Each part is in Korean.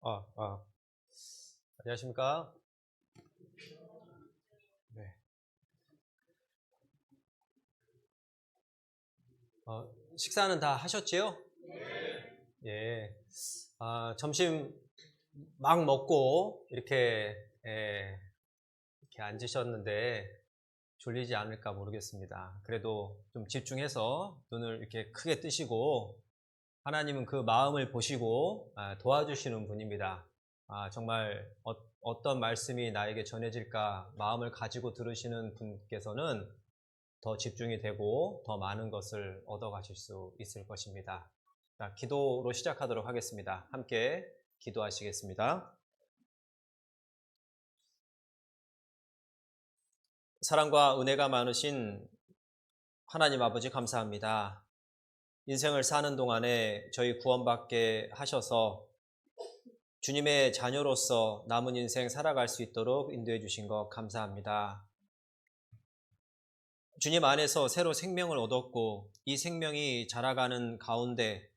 아, 아, 안녕하십니까? 네. 식사는 다 하셨지요? 예. 점심 막 먹고 이렇게 앉으셨는데 졸리지 않을까 모르겠습니다. 그래도 좀 집중해서 눈을 이렇게 크게 뜨시고 하나님은 그 마음을 보시고 도와주시는 분입니다. 정말 어떤 말씀이 나에게 전해질까 마음을 가지고 들으시는 분께서는 더 집중이 되고 더 많은 것을 얻어가실 수 있을 것입니다. 자, 기도로 시작하도록 하겠습니다. 함께 기도하시겠습니다. 사랑과 은혜가 많으신 하나님 아버지 감사합니다. 인생을 사는 동안에 저희 구원받게 하셔서 주님의 자녀로서 남은 인생 살아갈 수 있도록 인도해 주신 것 감사합니다. 주님 안에서 새로 생명을 얻었고 이 생명이 자라가는 가운데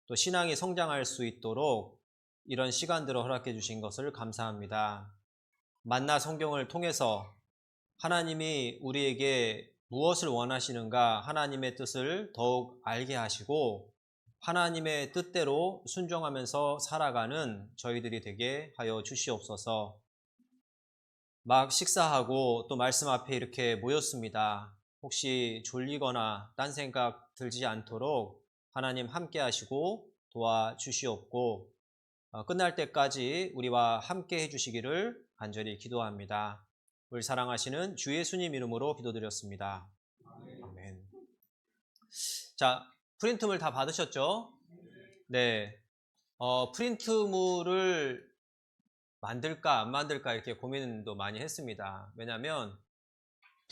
또 신앙이 성장할 수 있도록 이런 시간들을 허락해 주신 것을 감사합니다. 만나 성경을 통해서 하나님이 우리에게 무엇을 원하시는가 하나님의 뜻을 더욱 알게 하시고 하나님의 뜻대로 순종하면서 살아가는 저희들이 되게 하여 주시옵소서. 막 식사하고 또 말씀 앞에 이렇게 모였습니다. 혹시 졸리거나 딴 생각 들지 않도록 하나님 함께 하시고 도와주시옵고 끝날 때까지 우리와 함께 해주시기를 간절히 기도합니다. 우리 사랑하시는 주 예수님 이름으로 기도드렸습니다. 아멘. 자, 프린트물 다 받으셨죠? 네. 프린트물을 만들까 안 만들까 이렇게 고민도 많이 했습니다. 왜냐하면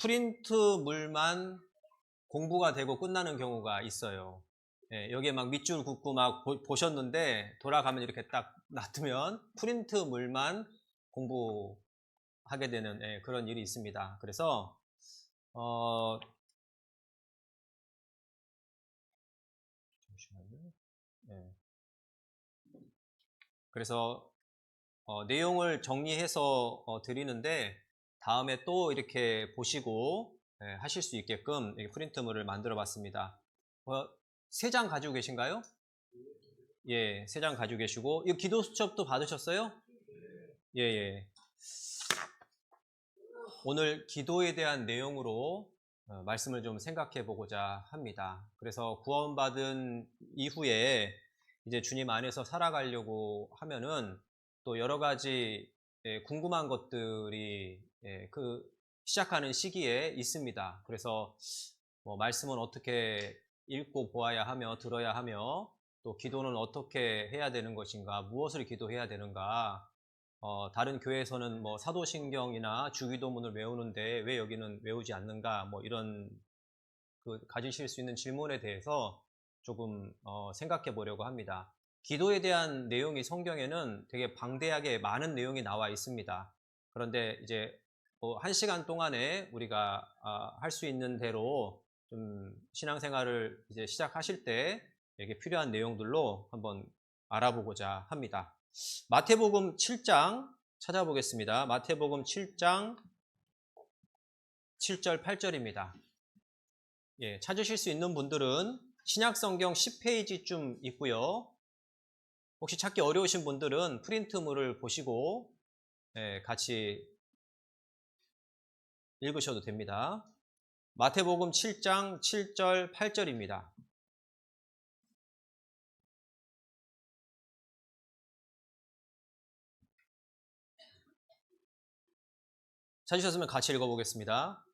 프린트물만 공부가 되고 끝나는 경우가 있어요. 예, 여기에 막 밑줄 긋고 막 보셨는데 돌아가면 이렇게 딱 놔두면 프린트물만 공부하게 되는 그런 일이 있습니다. 그래서 잠시만요. 예. 그래서 내용을 정리해서 드리는데 다음에 또 이렇게 보시고 하실 수 있게끔 프린트물을 만들어 봤습니다. 3장 가지고 계신가요? 예, 3장 가지고 계시고 이 기도 수첩도 받으셨어요? 예, 예. 오늘 기도에 대한 내용으로 말씀을 좀 생각해 보고자 합니다. 그래서 구원받은 이후에 이제 주님 안에서 살아가려고 하면은 또 여러 가지 궁금한 것들이 그 시작하는 시기에 있습니다. 그래서 뭐 말씀은 어떻게 읽고 보아야 하며 들어야 하며 또 기도는 어떻게 해야 되는 것인가, 무엇을 기도해야 되는가, 다른 교회에서는 뭐 사도신경이나 주기도문을 외우는데 왜 여기는 외우지 않는가, 뭐 이런 가지실 수 있는 질문에 대해서 조금 생각해 보려고 합니다. 기도에 대한 내용이 성경에는 되게 방대하게 많은 내용이 나와 있습니다. 그런데 이제 1시간 동안에 우리가 할 수 있는 대로 좀 신앙생활을 이제 시작하실 때 이게 필요한 내용들로 한번 알아보고자 합니다. 마태복음 7장 찾아보겠습니다. 마태복음 7장 7절 8절입니다. 예, 찾으실 수 있는 분들은 신약성경 10페이지쯤 있고요. 혹시 찾기 어려우신 분들은 프린트물을 보시고 같이 읽으셔도 됩니다. 마태복음 7장 7절 8절입니다. 찾으셨으면 같이 읽어보겠습니다.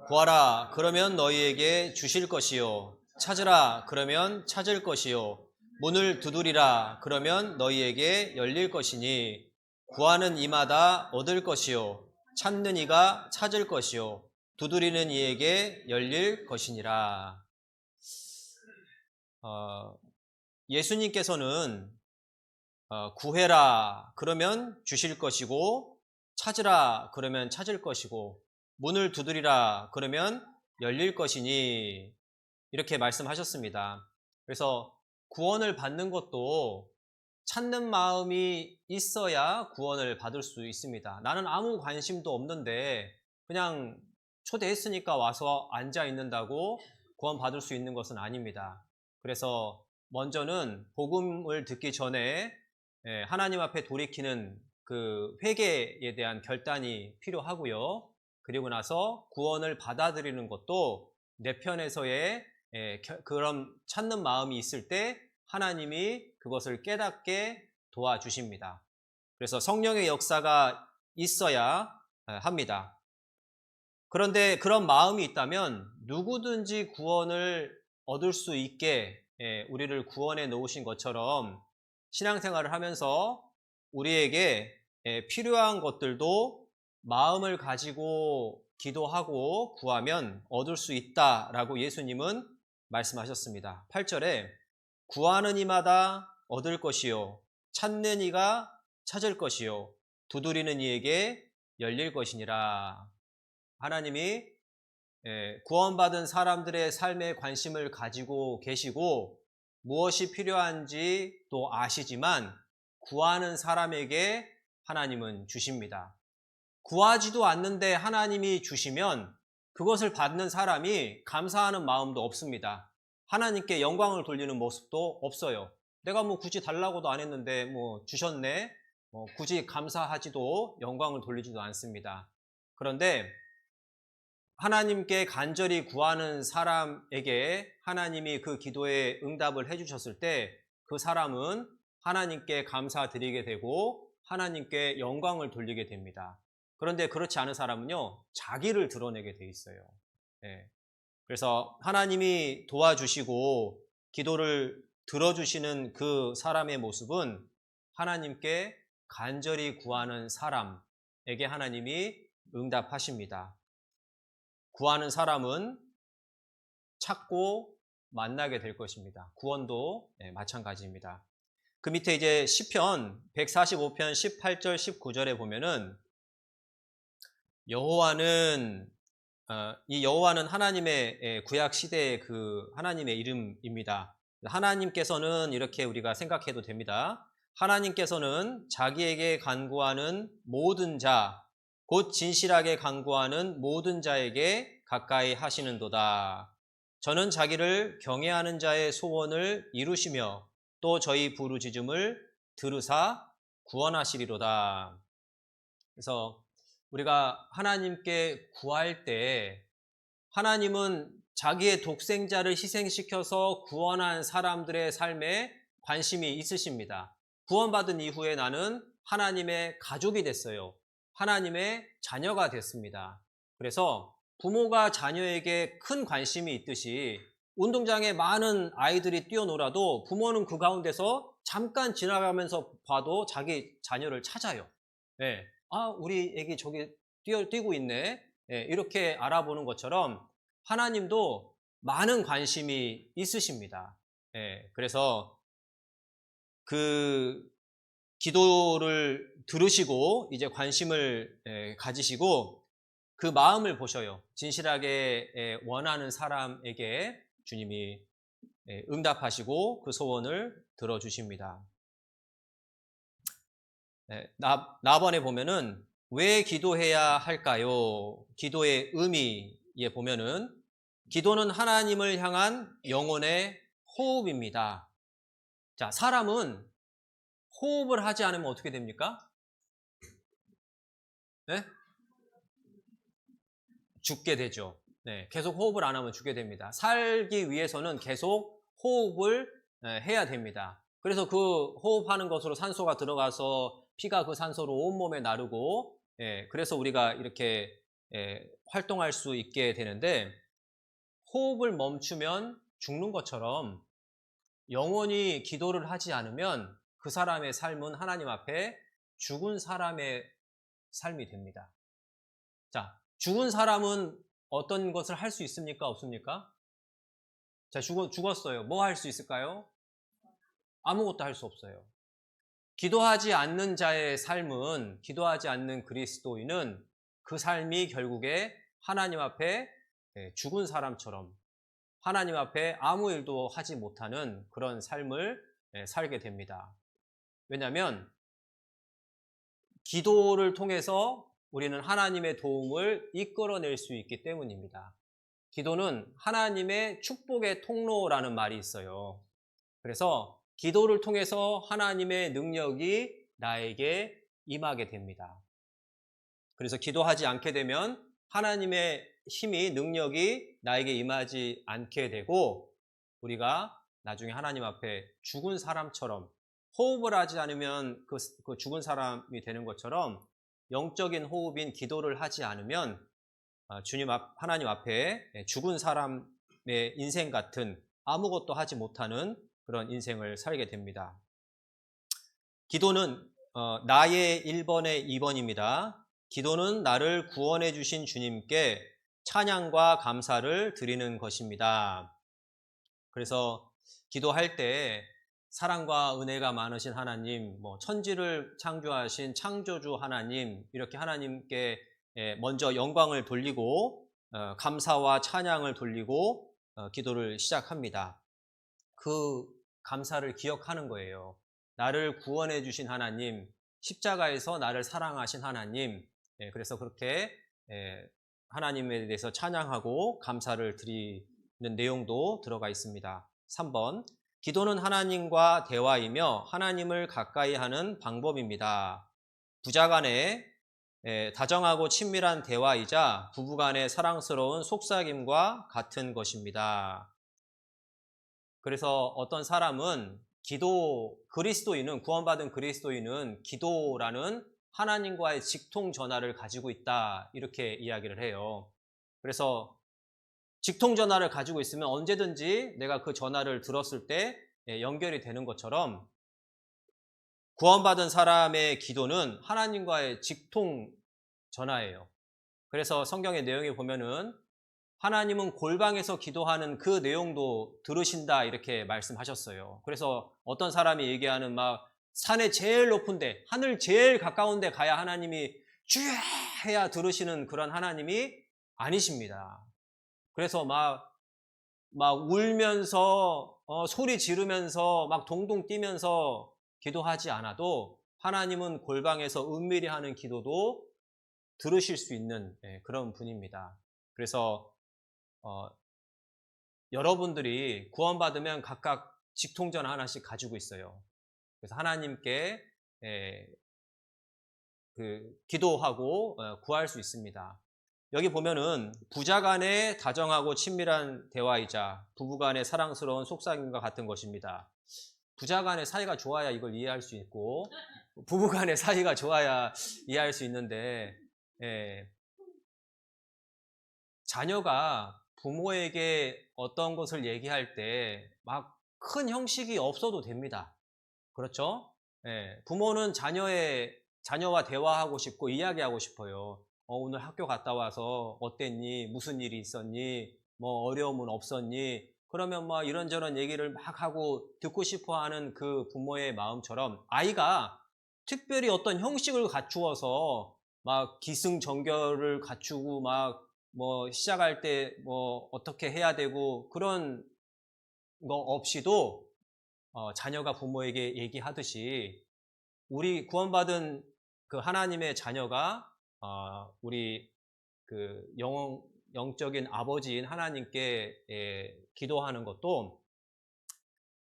구하라 그러면 너희에게 주실 것이요 찾으라 그러면 찾을 것이요 문을 두드리라 그러면 너희에게 열릴 것이니 구하는 이마다 얻을 것이요 찾는 이가 찾을 것이요 두드리는 이에게 열릴 것이니라. 예수님께서는 구해라 그러면 주실 것이고 찾으라 그러면 찾을 것이고 문을 두드리라 그러면 열릴 것이니 이렇게 말씀하셨습니다. 그래서 구원을 받는 것도 찾는 마음이 있어야 구원을 받을 수 있습니다. 나는 아무 관심도 없는데 그냥 초대했으니까 와서 앉아 있는다고 구원 받을 수 있는 것은 아닙니다. 그래서 먼저는 복음을 듣기 전에 하나님 앞에 돌이키는 그 회개에 대한 결단이 필요하고요. 그리고 나서 구원을 받아들이는 것도 내 편에서의 그런 찾는 마음이 있을 때 하나님이 그것을 깨닫게 도와주십니다. 그래서 성령의 역사가 있어야 합니다. 그런데 그런 마음이 있다면 누구든지 구원을 얻을 수 있게 우리를 구원해 놓으신 것처럼 신앙생활을 하면서 우리에게 필요한 것들도 마음을 가지고 기도하고 구하면 얻을 수 있다라고 예수님은 말씀하셨습니다. 8절에 구하는 이마다 얻을 것이요 찾는 이가 찾을 것이요 두드리는 이에게 열릴 것이니라. 하나님이 구원받은 사람들의 삶에 관심을 가지고 계시고 무엇이 필요한지 또 아시지만 구하는 사람에게 하나님은 주십니다. 구하지도 않는데 하나님이 주시면 그것을 받는 사람이 감사하는 마음도 없습니다. 하나님께 영광을 돌리는 모습도 없어요. 내가 뭐 굳이 달라고도 안 했는데 뭐 주셨네. 굳이 감사하지도 영광을 돌리지도 않습니다. 그런데 하나님께 간절히 구하는 사람에게 하나님이 그 기도에 응답을 해주셨을 때 그 사람은 하나님께 감사드리게 되고 하나님께 영광을 돌리게 됩니다. 그런데 그렇지 않은 사람은요, 자기를 드러내게 돼 있어요. 그래서 하나님이 도와주시고 기도를 들어주시는 그 사람의 모습은 하나님께 간절히 구하는 사람에게 하나님이 응답하십니다. 구하는 사람은 찾고 만나게 될 것입니다. 구원도 마찬가지입니다. 그 밑에 이제 시편 145편 18절 19절에 보면은 이 여호와는 하나님의 구약 시대의 그 하나님의 이름입니다. 하나님께서는 이렇게 우리가 생각해도 됩니다. 하나님께서는 자기에게 간구하는 모든 자, 곧 진실하게 간구하는 모든 자에게 가까이 하시는도다. 저는 자기를 경외하는 자의 소원을 이루시며 또 저희 부르짖음을 들으사 구원하시리로다. 그래서 우리가 하나님께 구할 때 하나님은 자기의 독생자를 희생시켜서 구원한 사람들의 삶에 관심이 있으십니다. 구원받은 이후에 나는 하나님의 가족이 됐어요. 하나님의 자녀가 됐습니다. 그래서 부모가 자녀에게 큰 관심이 있듯이 운동장에 많은 아이들이 뛰어놀아도 부모는 그 가운데서 잠깐 지나가면서 봐도 자기 자녀를 찾아요. 우리 애기 저기 뛰고 있네. 이렇게 알아보는 것처럼 하나님도 많은 관심이 있으십니다. 그래서 그 기도를 들으시고 이제 관심을 가지시고 그 마음을 보셔요. 진실하게 원하는 사람에게 주님이 응답하시고 그 소원을 들어주십니다. 나번에 보면은 왜 기도해야 할까요? 기도의 의미에 보면은 기도는 하나님을 향한 영혼의 호흡입니다. 자, 사람은 호흡을 하지 않으면 어떻게 됩니까? 네? 죽게 되죠. 계속 호흡을 안 하면 죽게 됩니다. 살기 위해서는 계속 호흡을 해야 됩니다. 그래서 그 호흡하는 것으로 산소가 들어가서 피가 그 산소로 온몸에 나르고 그래서 우리가 이렇게 활동할 수 있게 되는데 호흡을 멈추면 죽는 것처럼 영원히 기도를 하지 않으면 그 사람의 삶은 하나님 앞에 죽은 사람의 삶이 됩니다. 자, 죽은 사람은 어떤 것을 할 수 있습니까? 없습니까? 자, 죽었어요. 뭐 할 수 있을까요? 아무것도 할 수 없어요. 기도하지 않는 자의 삶은, 기도하지 않는 그리스도인은 그 삶이 결국에 하나님 앞에 죽은 사람처럼 하나님 앞에 아무 일도 하지 못하는 그런 삶을 살게 됩니다. 왜냐하면 기도를 통해서 우리는 하나님의 도움을 이끌어낼 수 있기 때문입니다. 기도는 하나님의 축복의 통로라는 말이 있어요. 그래서 기도를 통해서 하나님의 능력이 나에게 임하게 됩니다. 그래서 기도하지 않게 되면 하나님의 힘이, 능력이 나에게 임하지 않게 되고 우리가 나중에 하나님 앞에 죽은 사람처럼 호흡을 하지 않으면 그 죽은 사람이 되는 것처럼 영적인 호흡인 기도를 하지 않으면 하나님 앞에 죽은 사람의 인생 같은 아무것도 하지 못하는 그런 인생을 살게 됩니다. 기도는 나의 1번의 2번입니다. 기도는 나를 구원해 주신 주님께 찬양과 감사를 드리는 것입니다. 그래서 기도할 때 사랑과 은혜가 많으신 하나님, 천지를 창조하신 창조주 하나님, 이렇게 하나님께 먼저 영광을 돌리고 감사와 찬양을 돌리고 기도를 시작합니다. 그 감사를 기억하는 거예요. 나를 구원해 주신 하나님, 십자가에서 나를 사랑하신 하나님, 그래서 그렇게 하나님에 대해서 찬양하고 감사를 드리는 내용도 들어가 있습니다. 3번, 기도는 하나님과 대화이며 하나님을 가까이 하는 방법입니다. 부자간의 다정하고 친밀한 대화이자 부부간의 사랑스러운 속삭임과 같은 것입니다. 그래서 어떤 사람은 구원받은 그리스도인은 기도라는 하나님과의 직통 전화를 가지고 있다, 이렇게 이야기를 해요. 그래서 직통 전화를 가지고 있으면 언제든지 내가 그 전화를 들었을 때 연결이 되는 것처럼 구원받은 사람의 기도는 하나님과의 직통 전화예요. 그래서 성경의 내용에 보면은 하나님은 골방에서 기도하는 그 내용도 들으신다, 이렇게 말씀하셨어요. 그래서 어떤 사람이 얘기하는 산에 제일 높은데, 하늘 제일 가까운데 가야 하나님이 주야 해야 들으시는 그런 하나님이 아니십니다. 그래서 막 울면서 소리 지르면서 막 동동 뛰면서 기도하지 않아도 하나님은 골방에서 은밀히 하는 기도도 들으실 수 있는 그런 분입니다. 그래서 여러분들이 구원받으면 각각 직통전화 하나씩 가지고 있어요. 그래서 하나님께 기도하고 구할 수 있습니다. 여기 보면은 부자간의 다정하고 친밀한 대화이자 부부간의 사랑스러운 속삭임과 같은 것입니다. 부자간의 사이가 좋아야 이걸 이해할 수 있고 부부간의 사이가 좋아야 이해할 수 있는데, 자녀가 부모에게 어떤 것을 얘기할 때 막 큰 형식이 없어도 됩니다. 그렇죠? 부모는 자녀와 대화하고 싶고 이야기하고 싶어요. 오늘 학교 갔다 와서 어땠니? 무슨 일이 있었니? 어려움은 없었니? 그러면 이런저런 얘기를 막 하고 듣고 싶어 하는 그 부모의 마음처럼 아이가 특별히 어떤 형식을 갖추어서 기승전결을 갖추고 시작할 때 어떻게 해야 되고 그런 거 없이도 자녀가 부모에게 얘기하듯이 우리 구원받은 그 하나님의 자녀가 우리 그 영적인 아버지인 하나님께 기도하는 것도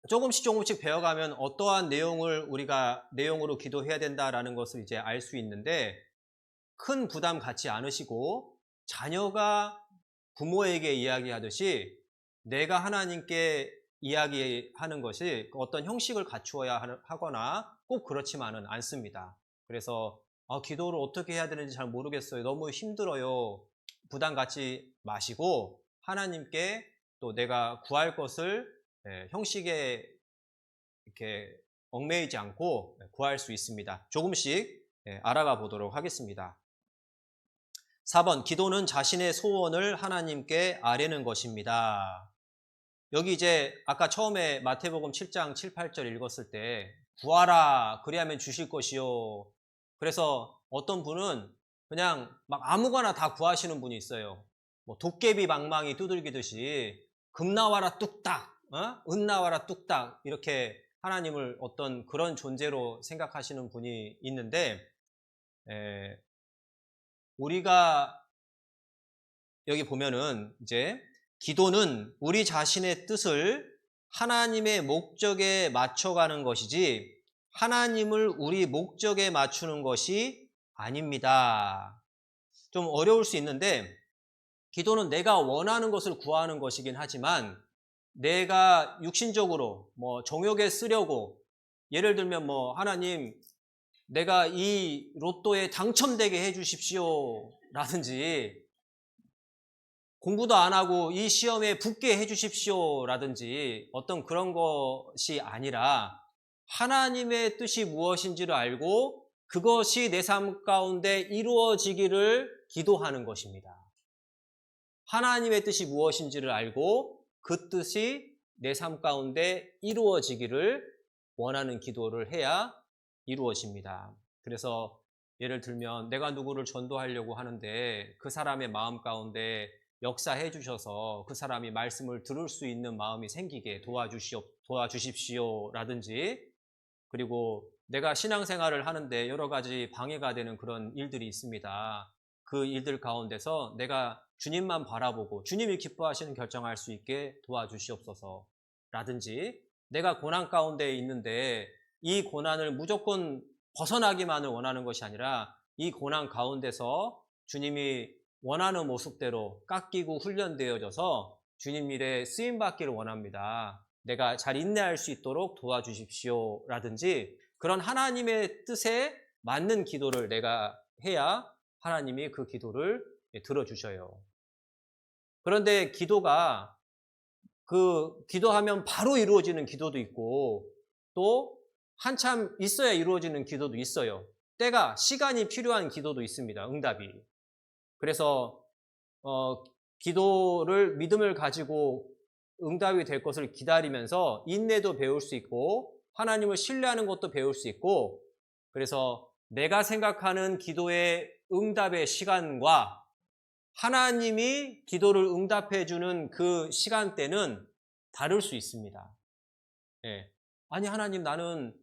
조금씩 배워가면 어떠한 내용으로 기도해야 된다라는 것을 이제 알 수 있는데, 큰 부담 갖지 않으시고 자녀가 부모에게 이야기하듯이 내가 하나님께 이야기하는 것이 어떤 형식을 갖추어야 하거나 꼭 그렇지만은 않습니다. 그래서 기도를 어떻게 해야 되는지 잘 모르겠어요, 너무 힘들어요, 부담 갖지 마시고 하나님께 또 내가 구할 것을 형식에 이렇게 얽매이지 않고 구할 수 있습니다. 조금씩 알아가 보도록 하겠습니다. 4번, 기도는 자신의 소원을 하나님께 아뢰는 것입니다. 여기 이제 아까 처음에 마태복음 7장 7, 8절 읽었을 때 구하라 그리하면 주실 것이요. 그래서 어떤 분은 그냥 아무거나 다 구하시는 분이 있어요. 도깨비 방망이 두들기듯이 금 나와라 뚝딱, 은 나와라 뚝딱 이렇게 하나님을 어떤 그런 존재로 생각하시는 분이 있는데, 우리가 여기 보면은 이제 기도는 우리 자신의 뜻을 하나님의 목적에 맞춰가는 것이지 하나님을 우리 목적에 맞추는 것이 아닙니다. 좀 어려울 수 있는데, 기도는 내가 원하는 것을 구하는 것이긴 하지만 내가 육신적으로 정욕에 쓰려고, 예를 들면 하나님 내가 이 로또에 당첨되게 해 주십시오 라든지, 공부도 안 하고 이 시험에 붙게 해 주십시오 라든지 어떤 그런 것이 아니라 하나님의 뜻이 무엇인지를 알고 그것이 내 삶 가운데 이루어지기를 기도하는 것입니다. 하나님의 뜻이 무엇인지를 알고 그 뜻이 내 삶 가운데 이루어지기를 원하는 기도를 해야 이루어집니다. 그래서 예를 들면 내가 누구를 전도하려고 하는데 그 사람의 마음 가운데 역사해 주셔서 그 사람이 말씀을 들을 수 있는 마음이 생기게 도와주십시오 라든지, 그리고 내가 신앙생활을 하는데 여러 가지 방해가 되는 그런 일들이 있습니다. 그 일들 가운데서 내가 주님만 바라보고 주님이 기뻐하시는 결정할 수 있게 도와주시옵소서 라든지, 내가 고난 가운데 있는데 이 고난을 무조건 벗어나기만을 원하는 것이 아니라 이 고난 가운데서 주님이 원하는 모습대로 깎이고 훈련되어져서 주님 일에 쓰임받기를 원합니다. 내가 잘 인내할 수 있도록 도와주십시오 라든지, 그런 하나님의 뜻에 맞는 기도를 내가 해야 하나님이 그 기도를 들어주셔요. 그런데 기도가 기도하면 바로 이루어지는 기도도 있고 또 한참 있어야 이루어지는 기도도 있어요. 때가 시간이 필요한 기도도 있습니다. 응답이. 그래서 기도를 믿음을 가지고 응답이 될 것을 기다리면서 인내도 배울 수 있고 하나님을 신뢰하는 것도 배울 수 있고, 그래서 내가 생각하는 기도의 응답의 시간과 하나님이 기도를 응답해 주는 그 시간대는 다를 수 있습니다. 예. 아니 하나님, 나는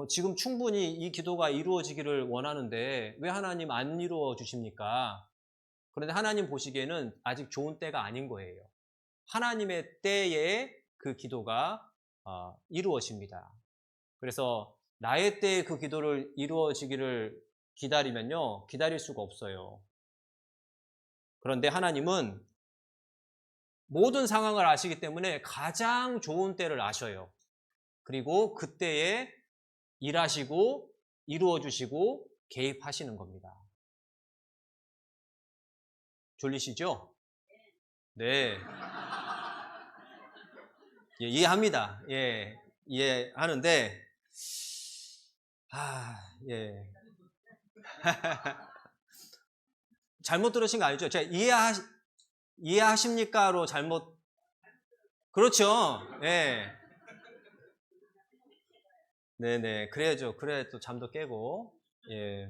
지금 충분히 이 기도가 이루어지기를 원하는데 왜 하나님 안 이루어 주십니까? 그런데 하나님 보시기에는 아직 좋은 때가 아닌 거예요. 하나님의 때에 그 기도가 이루어집니다. 그래서 나의 때에 그 기도를 이루어지기를 기다리면요, 기다릴 수가 없어요. 그런데 하나님은 모든 상황을 아시기 때문에 가장 좋은 때를 아셔요. 그리고 그때에 일하시고 이루어주시고 개입하시는 겁니다. 졸리시죠? 네. 예, 이해합니다. 예, 이해하는데, 예. 잘못 들으신 거 아니죠? 제가 이해하십니까로 잘못, 그렇죠? 예. 네네. 그래야죠. 그래야 또 잠도 깨고, 예.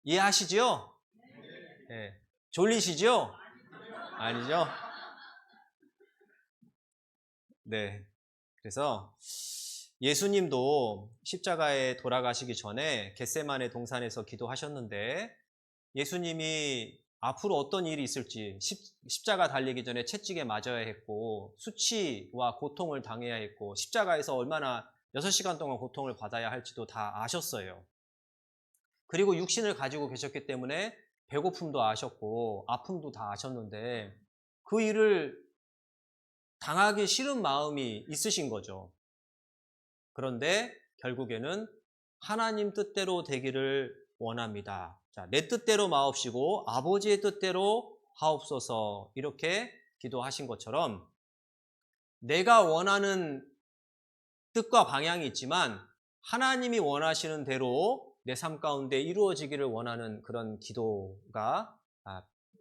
이해하시죠? 예. 졸리시죠? 아니죠? 네. 그래서 예수님도 십자가에 돌아가시기 전에 겟세마네 동산에서 기도하셨는데, 예수님이 앞으로 어떤 일이 있을지, 십자가 달리기 전에 채찍에 맞아야 했고 수치와 고통을 당해야 했고 십자가에서 얼마나 6시간 동안 고통을 받아야 할지도 다 아셨어요. 그리고 육신을 가지고 계셨기 때문에 배고픔도 아셨고 아픔도 다 아셨는데 그 일을 당하기 싫은 마음이 있으신 거죠. 그런데 결국에는 하나님 뜻대로 되기를 원합니다. 자, 내 뜻대로 마옵시고 아버지의 뜻대로 하옵소서, 이렇게 기도하신 것처럼 내가 원하는 뜻과 방향이 있지만 하나님이 원하시는 대로 내 삶 가운데 이루어지기를 원하는 그런 기도가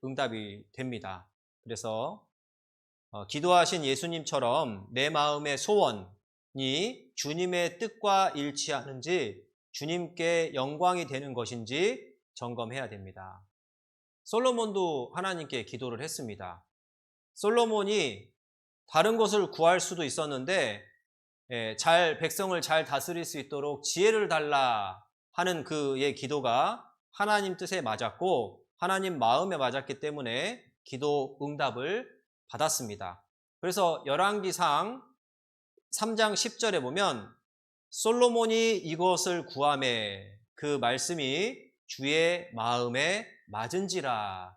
응답이 됩니다. 그래서 기도하신 예수님처럼 내 마음의 소원이 주님의 뜻과 일치하는지, 주님께 영광이 되는 것인지 점검해야 됩니다. 솔로몬도 하나님께 기도를 했습니다. 솔로몬이 다른 것을 구할 수도 있었는데 백성을 잘 다스릴 수 있도록 지혜를 달라 하는 그의 기도가 하나님 뜻에 맞았고 하나님 마음에 맞았기 때문에 기도 응답을 받았습니다. 그래서 열왕기상 3장 10절에 보면 솔로몬이 이것을 구하매 그 말씀이 주의 마음에 맞은지라.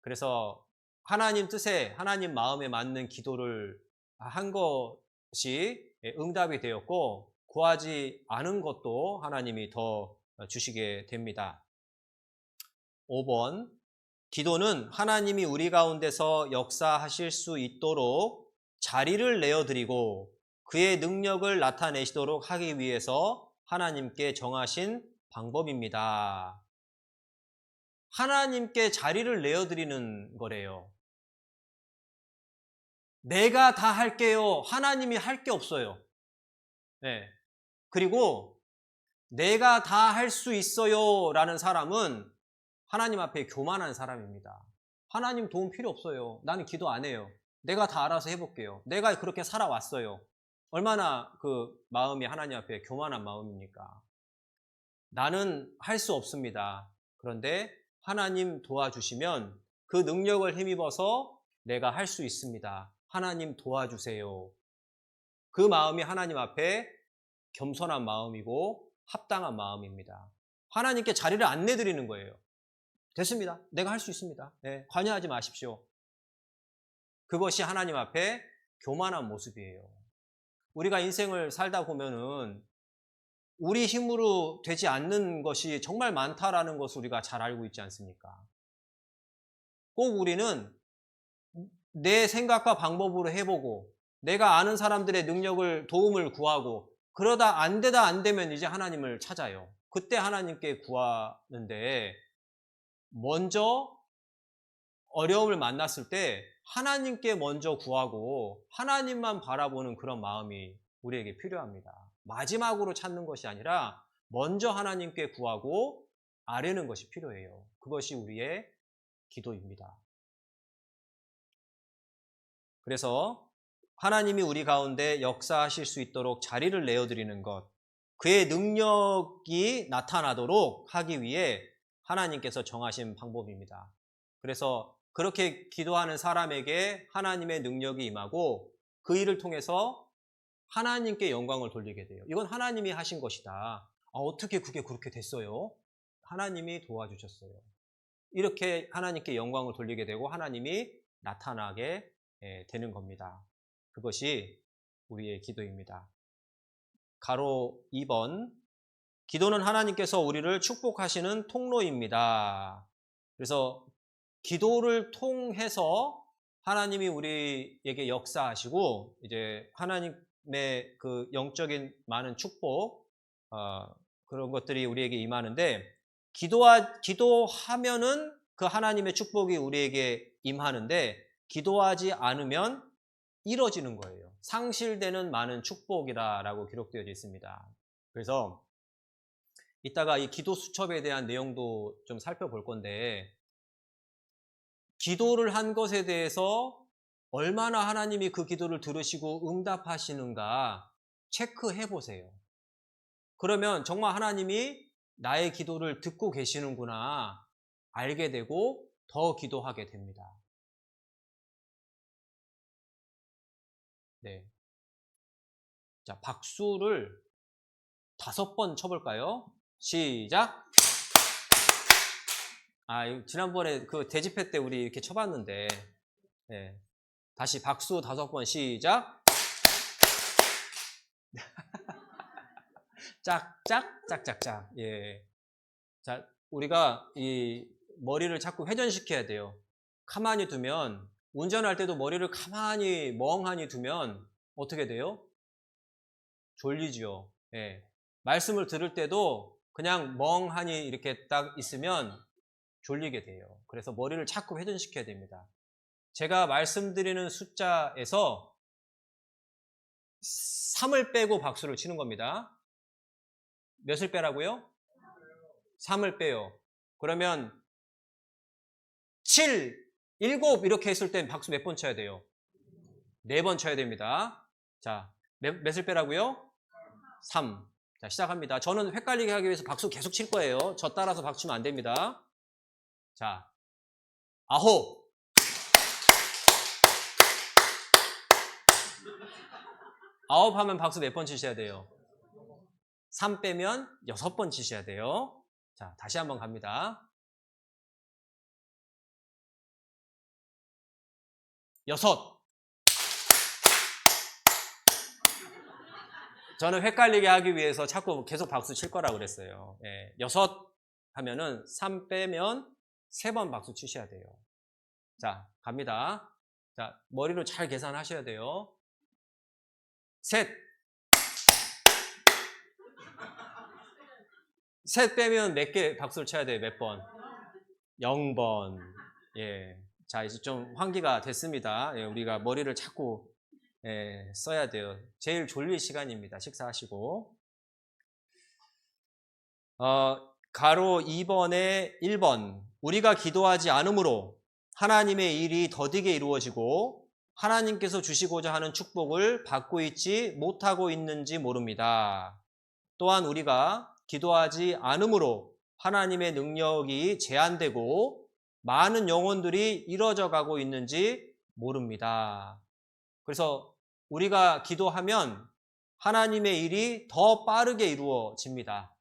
그래서 하나님 뜻에 하나님 마음에 맞는 기도를 한 것이 응답이 되었고 구하지 않은 것도 하나님이 더 주시게 됩니다. 5번 기도는 하나님이 우리 가운데서 역사하실 수 있도록 자리를 내어드리고 그의 능력을 나타내시도록 하기 위해서 하나님께 정하신 방법입니다. 하나님께 자리를 내어드리는 거래요. 내가 다 할게요. 하나님이 할 게 없어요. 네. 그리고 내가 다 할 수 있어요 라는 사람은 하나님 앞에 교만한 사람입니다. 하나님 도움 필요 없어요. 나는 기도 안 해요. 내가 다 알아서 해볼게요. 내가 그렇게 살아왔어요. 얼마나 그 마음이 하나님 앞에 교만한 마음입니까? 나는 할 수 없습니다. 그런데 하나님 도와주시면 그 능력을 힘입어서 내가 할 수 있습니다. 하나님 도와주세요. 그 마음이 하나님 앞에 겸손한 마음이고 합당한 마음입니다. 하나님께 자리를 안 내드리는 거예요. 됐습니다. 내가 할 수 있습니다. 네, 관여하지 마십시오. 그것이 하나님 앞에 교만한 모습이에요. 우리가 인생을 살다 보면은 우리 힘으로 되지 않는 것이 정말 많다라는 것을 우리가 잘 알고 있지 않습니까? 꼭 우리는 내 생각과 방법으로 해보고 내가 아는 사람들의 능력을 도움을 구하고 그러다 안 되면 이제 하나님을 찾아요. 그때 하나님께 구하는데 먼저 어려움을 만났을 때 하나님께 먼저 구하고 하나님만 바라보는 그런 마음이 우리에게 필요합니다. 마지막으로 찾는 것이 아니라 먼저 하나님께 구하고 아뢰는 것이 필요해요. 그것이 우리의 기도입니다. 그래서 하나님이 우리 가운데 역사하실 수 있도록 자리를 내어드리는 것, 그의 능력이 나타나도록 하기 위해 하나님께서 정하신 방법입니다. 그래서 그렇게 기도하는 사람에게 하나님의 능력이 임하고 그 일을 통해서 하나님께 영광을 돌리게 돼요. 이건 하나님이 하신 것이다. 어떻게 그게 그렇게 됐어요? 하나님이 도와주셨어요. 이렇게 하나님께 영광을 돌리게 되고 하나님이 나타나게 되는 겁니다. 그것이 우리의 기도입니다. 가로 2번 기도는 하나님께서 우리를 축복하시는 통로입니다. 그래서 기도를 통해서 하나님이 우리에게 역사하시고 이제 하나님의 그 영적인 많은 축복 그런 것들이 우리에게 임하는데 기도하면은 그 하나님의 축복이 우리에게 임하는데 기도하지 않으면 이뤄지는 거예요. 상실되는 많은 축복이라고 기록되어 있습니다. 그래서 이따가 이 기도 수첩에 대한 내용도 좀 살펴볼 건데 기도를 한 것에 대해서 얼마나 하나님이 그 기도를 들으시고 응답하시는가 체크해 보세요. 그러면 정말 하나님이 나의 기도를 듣고 계시는구나 알게 되고 더 기도하게 됩니다. 네. 자, 박수를 5번 쳐볼까요? 시작! 지난번에 그 대집회 때 우리 이렇게 쳐봤는데, 네. 다시 박수 5번 시작! 짝짝, 짝짝짝. 예. 자, 우리가 이 머리를 자꾸 회전시켜야 돼요. 가만히 두면, 운전할 때도 머리를 가만히 멍하니 두면 어떻게 돼요? 졸리죠. 예. 말씀을 들을 때도 그냥 멍하니 이렇게 딱 있으면 졸리게 돼요. 그래서 머리를 자꾸 회전시켜야 됩니다. 제가 말씀드리는 숫자에서 3을 빼고 박수를 치는 겁니다. 몇을 빼라고요? 3을 빼요. 그러면 7, 7 이렇게 했을 땐 박수 몇 번 쳐야 돼요? 4번 쳐야 됩니다. 자, 몇을 빼라고요? 3. 자, 시작합니다. 저는 헷갈리게 하기 위해서 박수 계속 칠 거예요. 저 따라서 박수 치면 안 됩니다. 자, 9. 9 하면 박수 몇 번 치셔야 돼요? 3 빼면 6번 치셔야 돼요. 자, 다시 한번 갑니다. 6. 저는 헷갈리게 하기 위해서 자꾸 계속 박수 칠 거라고 그랬어요. 6 하면은 3 빼면 3번 박수 치셔야 돼요. 자, 갑니다. 자, 머리로 잘 계산하셔야 돼요. 3. 3 빼면 몇 개 박수를 쳐야 돼요? 몇 번? 0번. 예. 자, 이제 좀 환기가 됐습니다. 예, 우리가 머리를 자꾸 써야 돼요. 제일 졸릴 시간입니다. 식사하시고. 가로 2번에 1번. 우리가 기도하지 않으므로 하나님의 일이 더디게 이루어지고 하나님께서 주시고자 하는 축복을 받고 있지 못하고 있는지 모릅니다. 또한 우리가 기도하지 않으므로 하나님의 능력이 제한되고 많은 영혼들이 이뤄져 가고 있는지 모릅니다. 그래서 우리가 기도하면 하나님의 일이 더 빠르게 이루어집니다.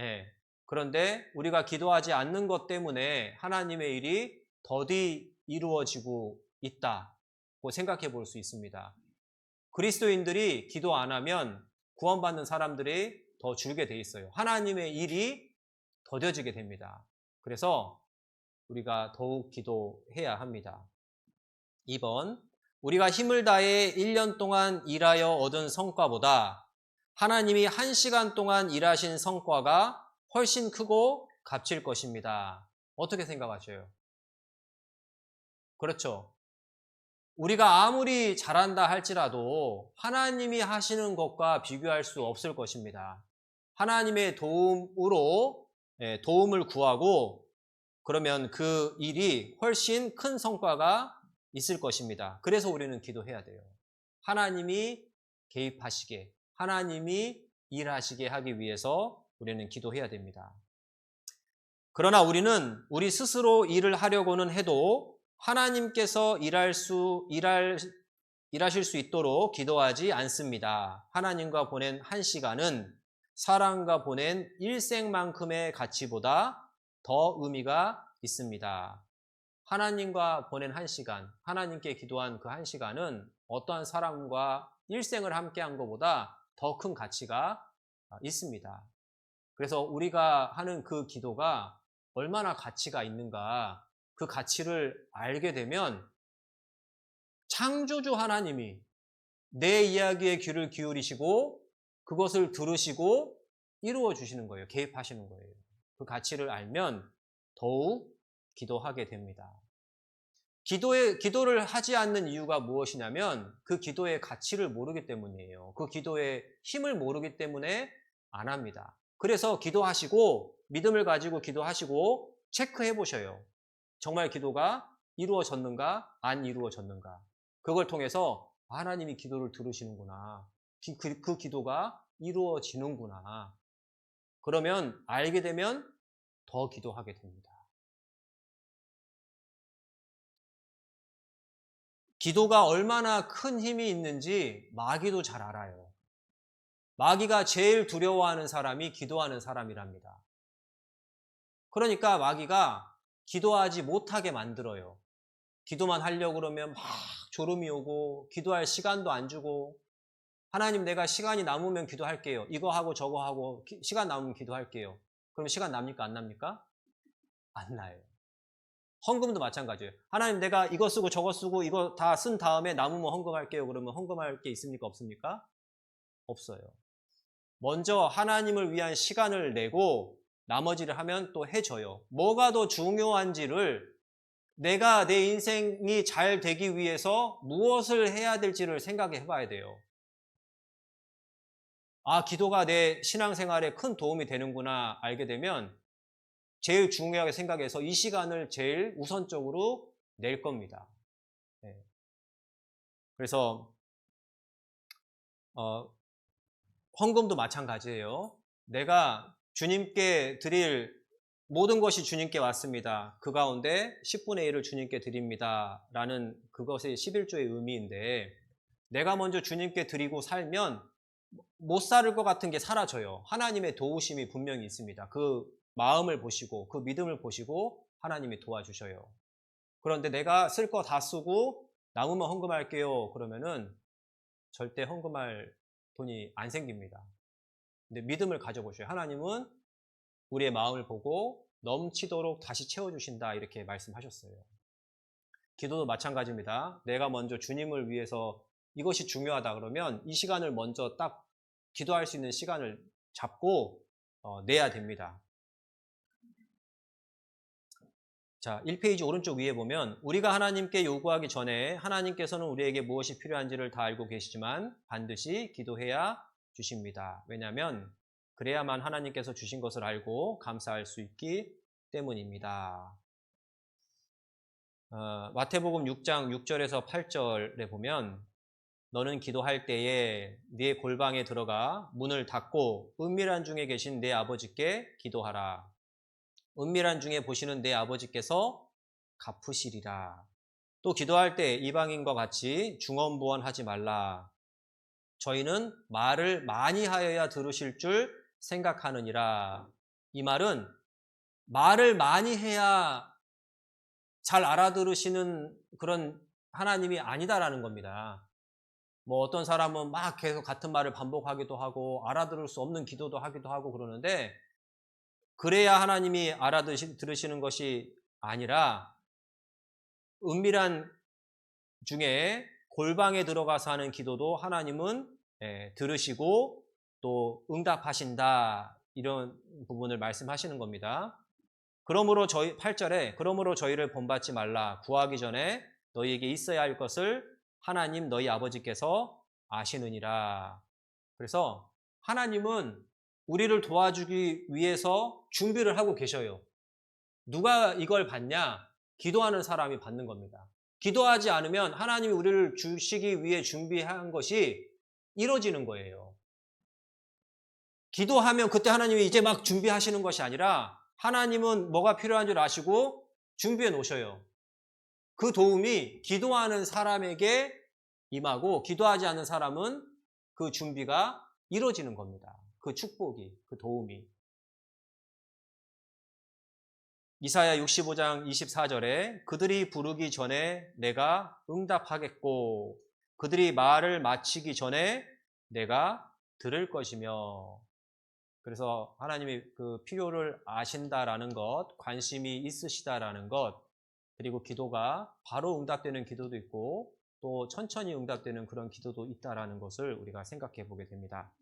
예. 그런데 우리가 기도하지 않는 것 때문에 하나님의 일이 더디 이루어지고 있다고 생각해 볼 수 있습니다. 그리스도인들이 기도 안 하면 구원받는 사람들이 더 줄게 돼 있어요. 하나님의 일이 더뎌지게 됩니다. 그래서 우리가 더욱 기도해야 합니다. 2번, 우리가 힘을 다해 1년 동안 일하여 얻은 성과보다 하나님이 1시간 동안 일하신 성과가 훨씬 크고 값질 것입니다. 어떻게 생각하셔요? 그렇죠. 우리가 아무리 잘한다 할지라도 하나님이 하시는 것과 비교할 수 없을 것입니다. 하나님의 도움으로 도움을 구하고 그러면 그 일이 훨씬 큰 성과가 있을 것입니다. 그래서 우리는 기도해야 돼요. 하나님이 개입하시게, 하나님이 일하시게 하기 위해서 우리는 기도해야 됩니다. 그러나 우리는 우리 스스로 일을 하려고는 해도 하나님께서 일하실 수 있도록 기도하지 않습니다. 하나님과 보낸 1시간은 사람과 보낸 일생만큼의 가치보다 더 의미가 있습니다. 하나님과 보낸 1시간, 하나님께 기도한 그 1시간은 어떠한 사람과 일생을 함께한 것보다 더 큰 가치가 있습니다. 그래서 우리가 하는 그 기도가 얼마나 가치가 있는가, 그 가치를 알게 되면 창조주 하나님이 내 이야기에 귀를 기울이시고 그것을 들으시고 이루어 주시는 거예요. 개입하시는 거예요. 그 가치를 알면 더욱 기도하게 됩니다. 기도를 하지 않는 이유가 무엇이냐면 그 기도의 가치를 모르기 때문이에요. 그 기도의 힘을 모르기 때문에 안 합니다. 그래서 기도하시고 믿음을 가지고 기도하시고 체크해 보셔요. 정말 기도가 이루어졌는가 안 이루어졌는가. 그걸 통해서 하나님이 기도를 들으시는구나. 그 기도가 이루어지는구나. 그러면 알게 되면 더 기도하게 됩니다. 기도가 얼마나 큰 힘이 있는지 마귀도 잘 알아요. 마귀가 제일 두려워하는 사람이 기도하는 사람이랍니다. 그러니까 마귀가 기도하지 못하게 만들어요. 기도만 하려고 그러면 막 졸음이 오고 기도할 시간도 안 주고 하나님 내가 시간이 남으면 기도할게요. 이거 하고 저거 하고 시간 남으면 기도할게요. 그럼 시간 납니까? 안 납니까? 안 나요. 헌금도 마찬가지예요. 하나님 내가 이거 쓰고 저거 쓰고 이거 다 쓴 다음에 남으면 헌금할게요. 그러면 헌금할 게 있습니까? 없습니까? 없어요. 먼저 하나님을 위한 시간을 내고 나머지를 하면 또 해줘요. 뭐가 더 중요한지를 내가 내 인생이 잘 되기 위해서 무엇을 해야 될지를 생각해 봐야 돼요. 아, 기도가 내 신앙생활에 큰 도움이 되는구나 알게 되면 제일 중요하게 생각해서 이 시간을 제일 우선적으로 낼 겁니다. 네. 그래서 헌금도 마찬가지예요. 내가 주님께 드릴 모든 것이 주님께 왔습니다. 그 가운데 10분의 1을 주님께 드립니다. 라는 그것이 11조의 의미인데, 내가 먼저 주님께 드리고 살면 못 살을 것 같은 게 사라져요. 하나님의 도우심이 분명히 있습니다. 그 마음을 보시고 그 믿음을 보시고 하나님이 도와주셔요. 그런데 내가 쓸 거 다 쓰고 남으면 헌금할게요. 그러면은 절대 헌금할 돈이 안 생깁니다. 근데 믿음을 가져보셔요. 하나님은 우리의 마음을 보고 넘치도록 다시 채워주신다, 이렇게 말씀하셨어요. 기도도 마찬가지입니다. 내가 먼저 주님을 위해서 이것이 중요하다 그러면 이 시간을 먼저 딱 기도할 수 있는 시간을 잡고 내야 됩니다. 자, 1페이지 오른쪽 위에 보면 우리가 하나님께 요구하기 전에 하나님께서는 우리에게 무엇이 필요한지를 다 알고 계시지만 반드시 기도해야 주십니다. 왜냐하면 그래야만 하나님께서 주신 것을 알고 감사할 수 있기 때문입니다. 마태복음 6장 6절에서 8절에 보면 너는 기도할 때에 네 골방에 들어가 문을 닫고 은밀한 중에 계신 내 아버지께 기도하라. 은밀한 중에 보시는 내 아버지께서 갚으시리라. 또 기도할 때 이방인과 같이 중언부언하지 말라. 저희는 말을 많이 하여야 들으실 줄 생각하느니라. 이 말은 말을 많이 해야 잘 알아들으시는 그런 하나님이 아니다라는 겁니다. 뭐 어떤 사람은 막 계속 같은 말을 반복하기도 하고 알아들을 수 없는 기도도 하기도 하고 그러는데, 그래야 하나님이 알아들으시는 것이 아니라 은밀한 중에 골방에 들어가서 하는 기도도 하나님은 들으시고 또 응답하신다, 이런 부분을 말씀하시는 겁니다. 그러므로 8절에 그러므로 저희를 본받지 말라. 구하기 전에 너희에게 있어야 할 것을 하나님 너희 아버지께서 아시느니라. 그래서 하나님은 우리를 도와주기 위해서 준비를 하고 계셔요. 누가 이걸 받냐? 기도하는 사람이 받는 겁니다. 기도하지 않으면 하나님이 우리를 주시기 위해 준비한 것이 이루어지는 거예요. 기도하면 그때 하나님이 이제 막 준비하시는 것이 아니라 하나님은 뭐가 필요한 줄 아시고 준비해 놓으셔요. 그 도움이 기도하는 사람에게 임하고 기도하지 않는 사람은 그 준비가 이루어지는 겁니다. 그 축복이, 그 도움이. 이사야 65장 24절에 그들이 부르기 전에 내가 응답하겠고 그들이 말을 마치기 전에 내가 들을 것이며, 그래서 하나님이 그 필요를 아신다라는 것, 관심이 있으시다라는 것, 그리고 기도가 바로 응답되는 기도도 있고 또 천천히 응답되는 그런 기도도 있다라는 것을 우리가 생각해 보게 됩니다.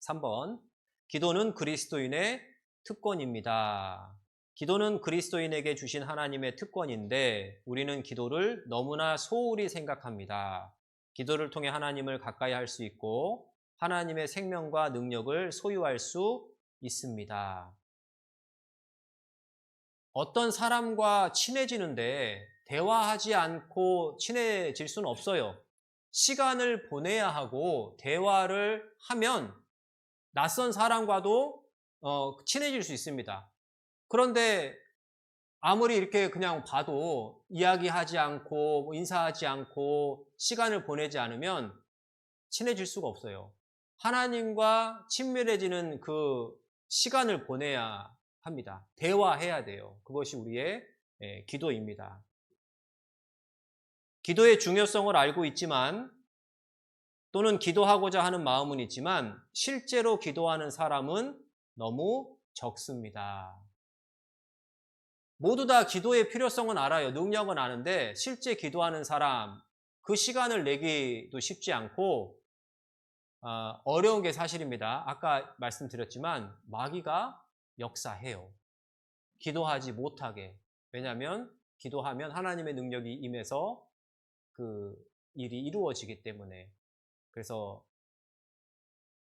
3번, 기도는 그리스도인의 특권입니다. 기도는 그리스도인에게 주신 하나님의 특권인데 우리는 기도를 너무나 소홀히 생각합니다. 기도를 통해 하나님을 가까이 할 수 있고 하나님의 생명과 능력을 소유할 수 있습니다. 어떤 사람과 친해지는데 대화하지 않고 친해질 수는 없어요. 시간을 보내야 하고 대화를 하면 낯선 사람과도 친해질 수 있습니다. 그런데 아무리 이렇게 그냥 봐도 이야기하지 않고 인사하지 않고 시간을 보내지 않으면 친해질 수가 없어요. 하나님과 친밀해지는 그 시간을 보내야 합니다. 대화해야 돼요. 그것이 우리의 기도입니다. 기도의 중요성을 알고 있지만 또는 기도하고자 하는 마음은 있지만 실제로 기도하는 사람은 너무 적습니다. 모두 다 기도의 필요성은 알아요. 능력은 아는데 실제 기도하는 사람, 그 시간을 내기도 쉽지 않고 어려운 게 사실입니다. 아까 말씀드렸지만 마귀가 역사해요. 기도하지 못하게. 왜냐하면 기도하면 하나님의 능력이 임해서 그 일이 이루어지기 때문에. 그래서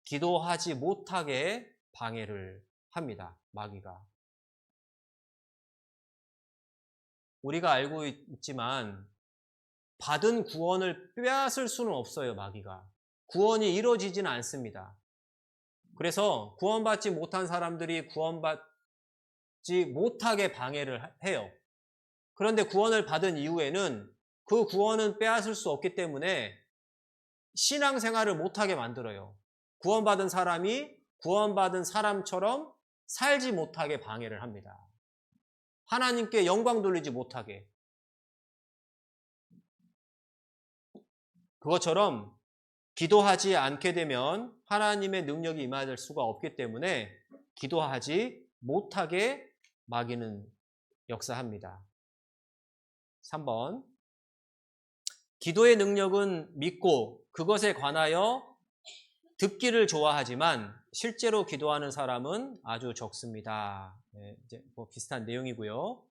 기도하지 못하게 방해를 합니다. 마귀가. 우리가 알고 있지만 받은 구원을 빼앗을 수는 없어요. 마귀가. 구원이 이루어지지는 않습니다. 그래서 구원받지 못한 사람들이 구원받지 못하게 방해를 해요. 그런데 구원을 받은 이후에는 그 구원은 빼앗을 수 없기 때문에 신앙생활을 못하게 만들어요. 구원받은 사람이 구원받은 사람처럼 살지 못하게 방해를 합니다. 하나님께 영광 돌리지 못하게. 그것처럼 기도하지 않게 되면 하나님의 능력이 임할 수가 없기 때문에 기도하지 못하게 마귀는 역사합니다. 3번. 기도의 능력은 믿고 그것에 관하여 듣기를 좋아하지만 실제로 기도하는 사람은 아주 적습니다. 네, 이제 뭐 비슷한 내용이고요.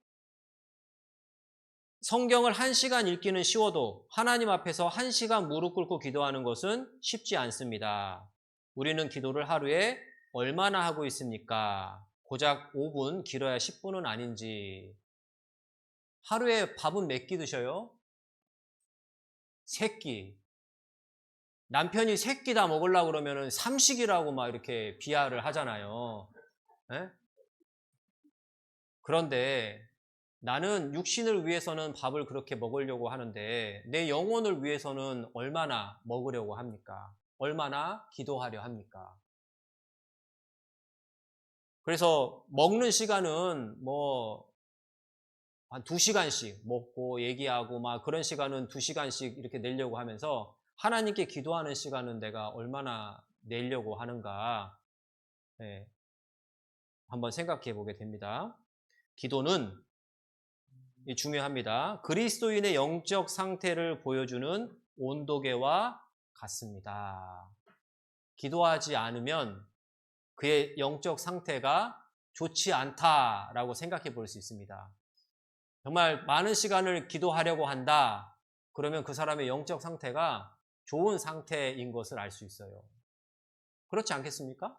성경을 1시간 읽기는 쉬워도 하나님 앞에서 1시간 무릎 꿇고 기도하는 것은 쉽지 않습니다. 우리는 기도를 하루에 얼마나 하고 있습니까? 고작 5분, 길어야 10분은 아닌지. 하루에 밥은 몇 끼 드셔요? 3끼. 남편이 3끼 다 먹으려고 그러면 삼식이라고 막 이렇게 비하를 하잖아요. 네? 그런데 나는 육신을 위해서는 밥을 그렇게 먹으려고 하는데 내 영혼을 위해서는 얼마나 먹으려고 합니까? 얼마나 기도하려 합니까? 그래서 먹는 시간은 뭐 한 2시간씩 먹고 얘기하고 막 그런 시간은 2시간씩 이렇게 내려고 하면서 하나님께 기도하는 시간은 내가 얼마나 내려고 하는가, 네, 한번 생각해 보게 됩니다. 기도는 중요합니다. 그리스도인의 영적 상태를 보여주는 온도계와 같습니다. 기도하지 않으면 그의 영적 상태가 좋지 않다라고 생각해 볼 수 있습니다. 정말 많은 시간을 기도하려고 한다. 그러면 그 사람의 영적 상태가 좋은 상태인 것을 알 수 있어요. 그렇지 않겠습니까?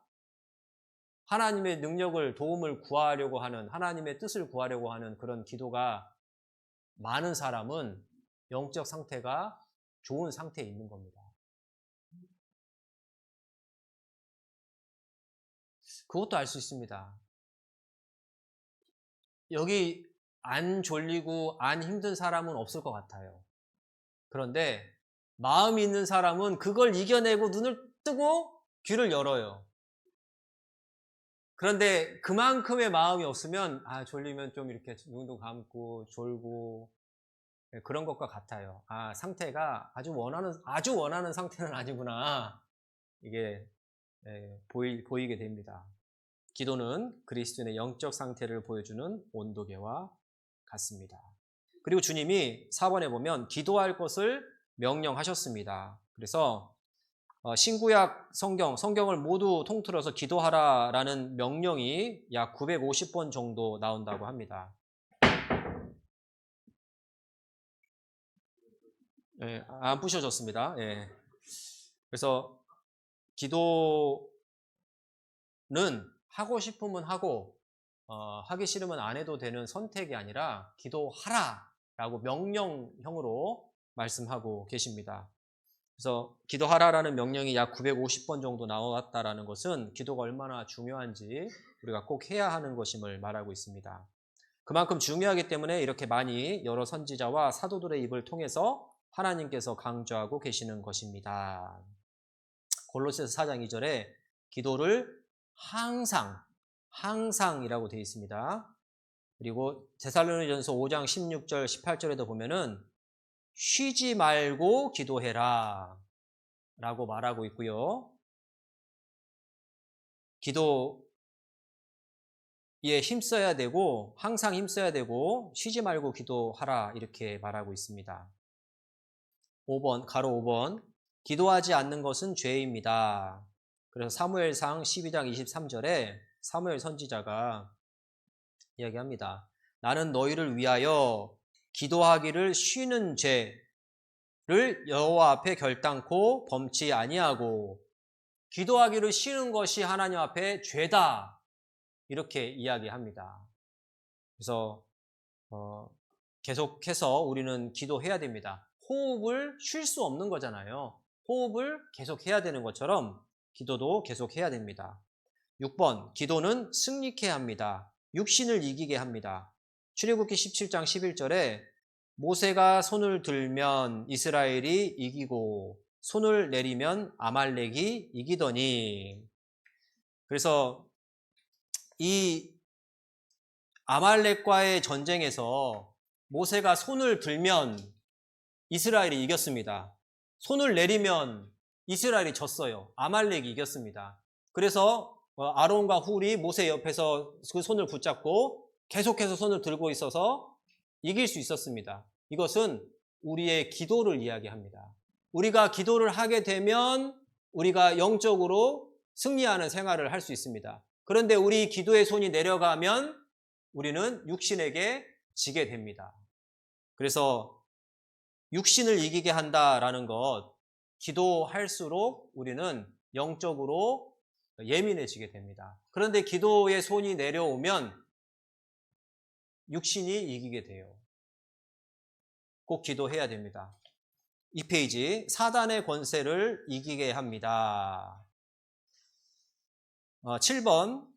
하나님의 능력을, 도움을 구하려고 하는, 하나님의 뜻을 구하려고 하는 그런 기도가 많은 사람은 영적 상태가 좋은 상태에 있는 겁니다. 그것도 알 수 있습니다. 여기 안 졸리고 안 힘든 사람은 없을 것 같아요. 그런데 마음이 있는 사람은 그걸 이겨내고 눈을 뜨고 귀를 열어요. 그런데 그만큼의 마음이 없으면 졸리면 좀 이렇게 눈도 감고 졸고 그런 것과 같아요. 상태가 아주 원하는 상태는 아니구나. 이게 보이게 됩니다. 기도는 그리스도인의 영적 상태를 보여주는 온도계와 같습니다. 그리고 주님이 4번에 보면 기도할 것을 명령하셨습니다. 그래서 신구약 성경을 모두 통틀어서 기도하라라는 명령이 약 950번 정도 나온다고 합니다. 안 부셔졌습니다. 그래서 기도는 하고 싶으면 하고 하기 싫으면 안 해도 되는 선택이 아니라 기도하라라고 명령형으로 말씀하고 계십니다. 그래서 기도하라라는 명령이 약 950번 정도 나왔다라는 것은 기도가 얼마나 중요한지 우리가 꼭 해야 하는 것임을 말하고 있습니다. 그만큼 중요하기 때문에 이렇게 많이 여러 선지자와 사도들의 입을 통해서 하나님께서 강조하고 계시는 것입니다. 골로새서 4장 2절에 기도를 항상이라고 되어 있습니다. 그리고 데살로니전서 5장 16절 18절에도 보면은 쉬지 말고 기도해라 라고 말하고 있고요. 기도에 힘써야 되고 항상 힘써야 되고 쉬지 말고 기도하라 이렇게 말하고 있습니다. 5번 가로 5번 기도하지 않는 것은 죄입니다. 그래서 사무엘상 12장 23절에 사무엘 선지자가 이야기합니다. 나는 너희를 위하여 기도하기를 쉬는 죄를 여호와 앞에 결단코 범치 아니하고 기도하기를 쉬는 것이 하나님 앞에 죄다 이렇게 이야기합니다. 그래서 계속해서 우리는 기도해야 됩니다. 호흡을 쉴 수 없는 거잖아요. 호흡을 계속 해야 되는 것처럼 기도도 계속 해야 됩니다. 6번, 기도는 승리케 합니다. 육신을 이기게 합니다. 출애굽기 17장 11절에 모세가 손을 들면 이스라엘이 이기고 손을 내리면 아말렉이 이기더니, 그래서 이 아말렉과의 전쟁에서 모세가 손을 들면 이스라엘이 이겼습니다. 손을 내리면 이스라엘이 졌어요. 아말렉이 이겼습니다. 그래서 아론과 훌이 모세 옆에서 그 손을 붙잡고 계속해서 손을 들고 있어서 이길 수 있었습니다. 이것은 우리의 기도를 이야기합니다. 우리가 기도를 하게 되면 우리가 영적으로 승리하는 생활을 할 수 있습니다. 그런데 우리 기도의 손이 내려가면 우리는 육신에게 지게 됩니다. 그래서 육신을 이기게 한다라는 것, 기도할수록 우리는 영적으로 예민해지게 됩니다. 그런데 기도의 손이 내려오면 육신이 이기게 돼요. 꼭 기도해야 됩니다. 2페이지, 사단의 권세를 이기게 합니다. 7번,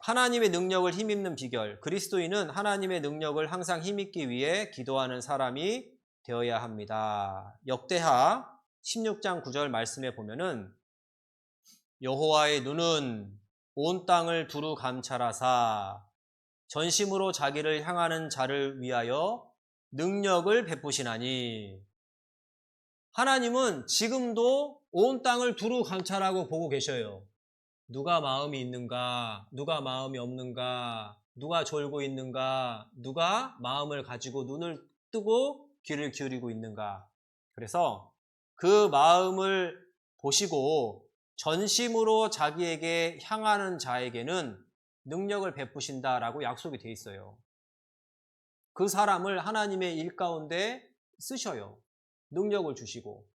하나님의 능력을 힘입는 비결. 그리스도인은 하나님의 능력을 항상 힘입기 위해 기도하는 사람이 되어야 합니다. 역대하 16장 9절 말씀에 보면은 여호와의 눈은 온 땅을 두루 감찰하사 전심으로 자기를 향하는 자를 위하여 능력을 베푸시나니, 하나님은 지금도 온 땅을 두루 감찰하고 보고 계셔요. 누가 마음이 있는가, 누가 마음이 없는가, 누가 졸고 있는가, 누가 마음을 가지고 눈을 뜨고 귀를 기울이고 있는가. 그래서 그 마음을 보시고 전심으로 자기에게 향하는 자에게는 능력을 베푸신다라고 약속이 돼 있어요. 그 사람을 하나님의 일 가운데 쓰셔요. 능력을 주시고.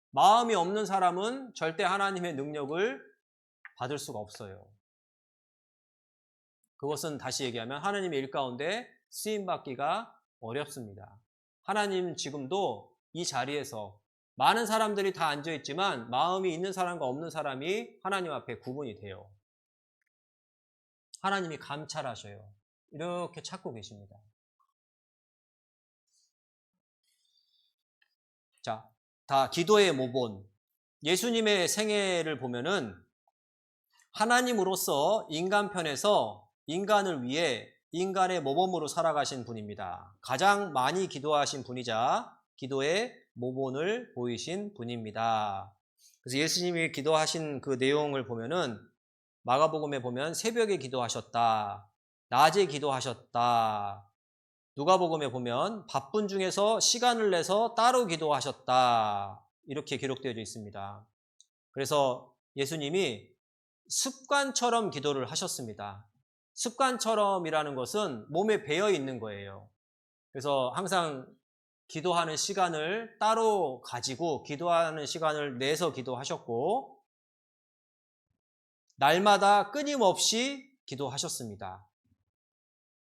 마음이 없는 사람은 절대 하나님의 능력을 받을 수가 없어요. 그것은 다시 얘기하면 하나님의 일 가운데 쓰임받기가 어렵습니다. 하나님 지금도 이 자리에서 많은 사람들이 다 앉아있지만 마음이 있는 사람과 없는 사람이 하나님 앞에 구분이 돼요. 하나님이 감찰하셔요. 이렇게 찾고 계십니다. 자, 다 기도의 모본. 예수님의 생애를 보면은 하나님으로서 인간편에서 인간을 위해 인간의 모범으로 살아가신 분입니다. 가장 많이 기도하신 분이자 기도의 모본을 보이신 분입니다. 그래서 예수님이 기도하신 그 내용을 보면은 마가복음에 보면 새벽에 기도하셨다, 낮에 기도하셨다, 누가복음에 보면 바쁜 중에서 시간을 내서 따로 기도하셨다, 이렇게 기록되어 있습니다. 그래서 예수님이 습관처럼 기도를 하셨습니다. 습관처럼이라는 것은 몸에 배어 있는 거예요. 그래서 항상 기도하는 시간을 따로 가지고 기도하는 시간을 내서 기도하셨고, 날마다 끊임없이 기도하셨습니다.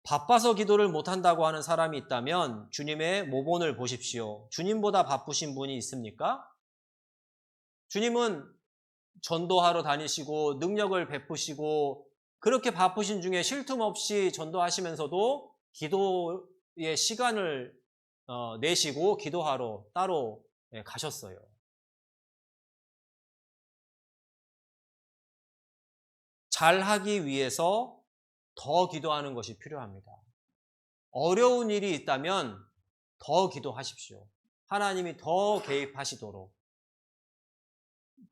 바빠서 기도를 못한다고 하는 사람이 있다면 주님의 모본을 보십시오. 주님보다 바쁘신 분이 있습니까? 주님은 전도하러 다니시고 능력을 베푸시고 그렇게 바쁘신 중에 쉴 틈 없이 전도하시면서도 기도의 시간을 내시고 기도하러 따로 가셨어요. 잘하기 위해서 더 기도하는 것이 필요합니다. 어려운 일이 있다면 더 기도하십시오. 하나님이 더 개입하시도록.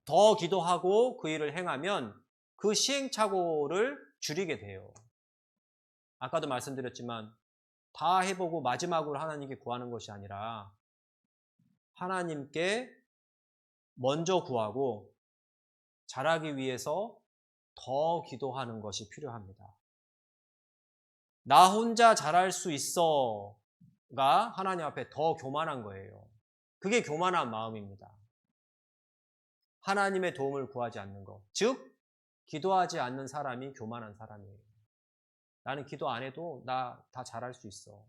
더 기도하고 그 일을 행하면 그 시행착오를 줄이게 돼요. 아까도 말씀드렸지만 다 해보고 마지막으로 하나님께 구하는 것이 아니라 하나님께 먼저 구하고 잘하기 위해서 더 기도하는 것이 필요합니다. 나 혼자 잘할 수 있어가 하나님 앞에 더 교만한 거예요. 그게 교만한 마음입니다. 하나님의 도움을 구하지 않는 것. 즉, 기도하지 않는 사람이 교만한 사람이에요. 나는 기도 안 해도 나 다 잘할 수 있어.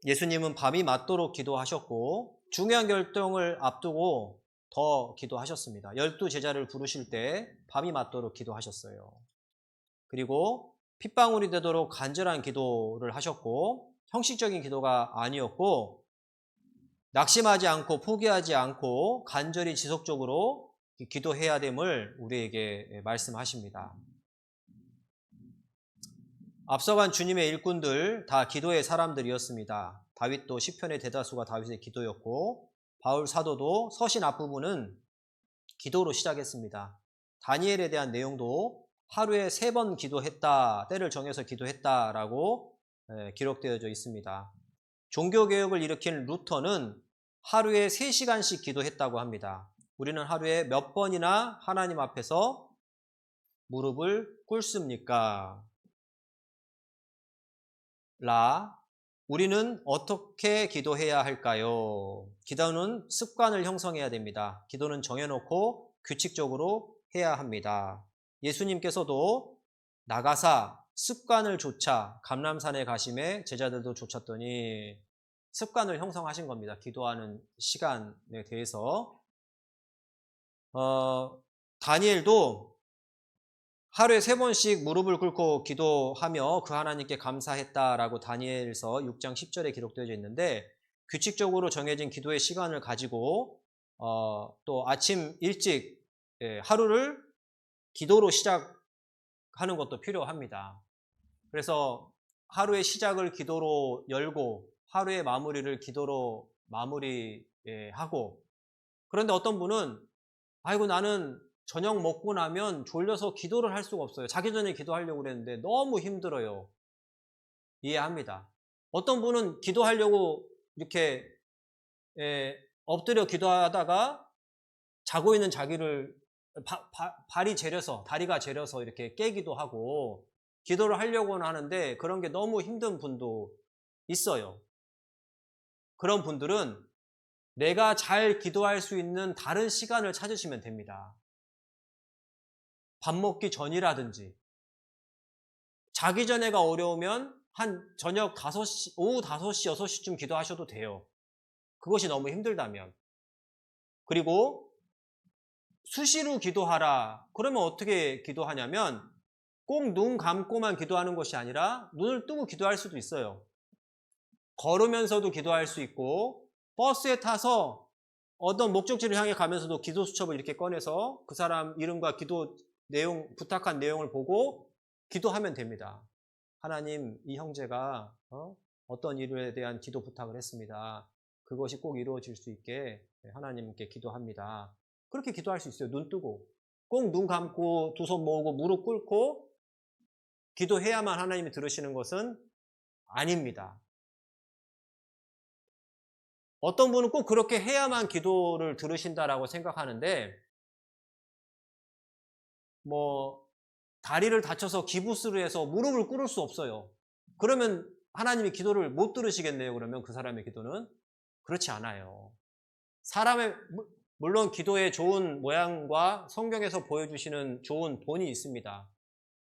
예수님은 밤이 맞도록 기도하셨고 중요한 결정을 앞두고 더 기도하셨습니다. 12제자를 부르실 때 밤이 맞도록 기도하셨어요. 그리고 핏방울이 되도록 간절한 기도를 하셨고 형식적인 기도가 아니었고 낙심하지 않고 포기하지 않고 간절히 지속적으로 기도해야 됨을 우리에게 말씀하십니다. 앞서간 주님의 일꾼들 다 기도의 사람들이었습니다. 다윗도 시편의 대다수가 다윗의 기도였고 바울 사도도 서신 앞부분은 기도로 시작했습니다. 다니엘에 대한 내용도 하루에 3번 기도했다, 때를 정해서 기도했다라고 기록되어져 있습니다. 종교개혁을 일으킨 루터는 하루에 3시간씩 기도했다고 합니다. 우리는 하루에 몇 번이나 하나님 앞에서 무릎을 꿇습니까? 우리는 어떻게 기도해야 할까요? 기도는 습관을 형성해야 됩니다. 기도는 정해놓고 규칙적으로 해야 합니다. 예수님께서도 나가사 습관을 좇아 감람산에 가심에 제자들도 좇았더니 습관을 형성하신 겁니다. 기도하는 시간에 대해서. 다니엘도 하루에 3번씩 무릎을 꿇고 기도하며 그 하나님께 감사했다라고 다니엘서 6장 10절에 기록되어 있는데 규칙적으로 정해진 기도의 시간을 가지고 또 아침 일찍 하루를 기도로 시작하는 것도 필요합니다. 그래서 하루의 시작을 기도로 열고 하루의 마무리를 기도로 마무리하고 그런데 어떤 분은 아이고 나는 저녁 먹고 나면 졸려서 기도를 할 수가 없어요. 자기 전에 기도하려고 그랬는데 너무 힘들어요. 이해합니다. 어떤 분은 기도하려고 이렇게 엎드려 기도하다가 자고 있는 자기를 다리가 저려서 이렇게 깨기도 하고 기도를 하려고는 하는데 그런 게 너무 힘든 분도 있어요. 그런 분들은 내가 잘 기도할 수 있는 다른 시간을 찾으시면 됩니다. 밥 먹기 전이라든지 자기 전에가 어려우면 한 저녁 5시, 오후 5시, 6시쯤 기도하셔도 돼요. 그것이 너무 힘들다면. 그리고 수시로 기도하라. 그러면 어떻게 기도하냐면 꼭 눈 감고만 기도하는 것이 아니라 눈을 뜨고 기도할 수도 있어요. 걸으면서도 기도할 수 있고 버스에 타서 어떤 목적지를 향해 가면서도 기도 수첩을 이렇게 꺼내서 그 사람 이름과 기도 내용, 부탁한 내용을 보고 기도하면 됩니다. 하나님, 이 형제가 어떤 일에 대한 기도 부탁을 했습니다. 그것이 꼭 이루어질 수 있게 하나님께 기도합니다. 그렇게 기도할 수 있어요. 눈 뜨고. 꼭 눈 감고 두 손 모으고 무릎 꿇고 기도해야만 하나님이 들으시는 것은 아닙니다. 어떤 분은 꼭 그렇게 해야만 기도를 들으신다라고 생각하는데 다리를 다쳐서 기부스를 해서 무릎을 꿇을 수 없어요. 그러면 하나님이 기도를 못 들으시겠네요. 그러면 그 사람의 기도는 그렇지 않아요. 물론 기도의 좋은 모양과 성경에서 보여주시는 좋은 본이 있습니다.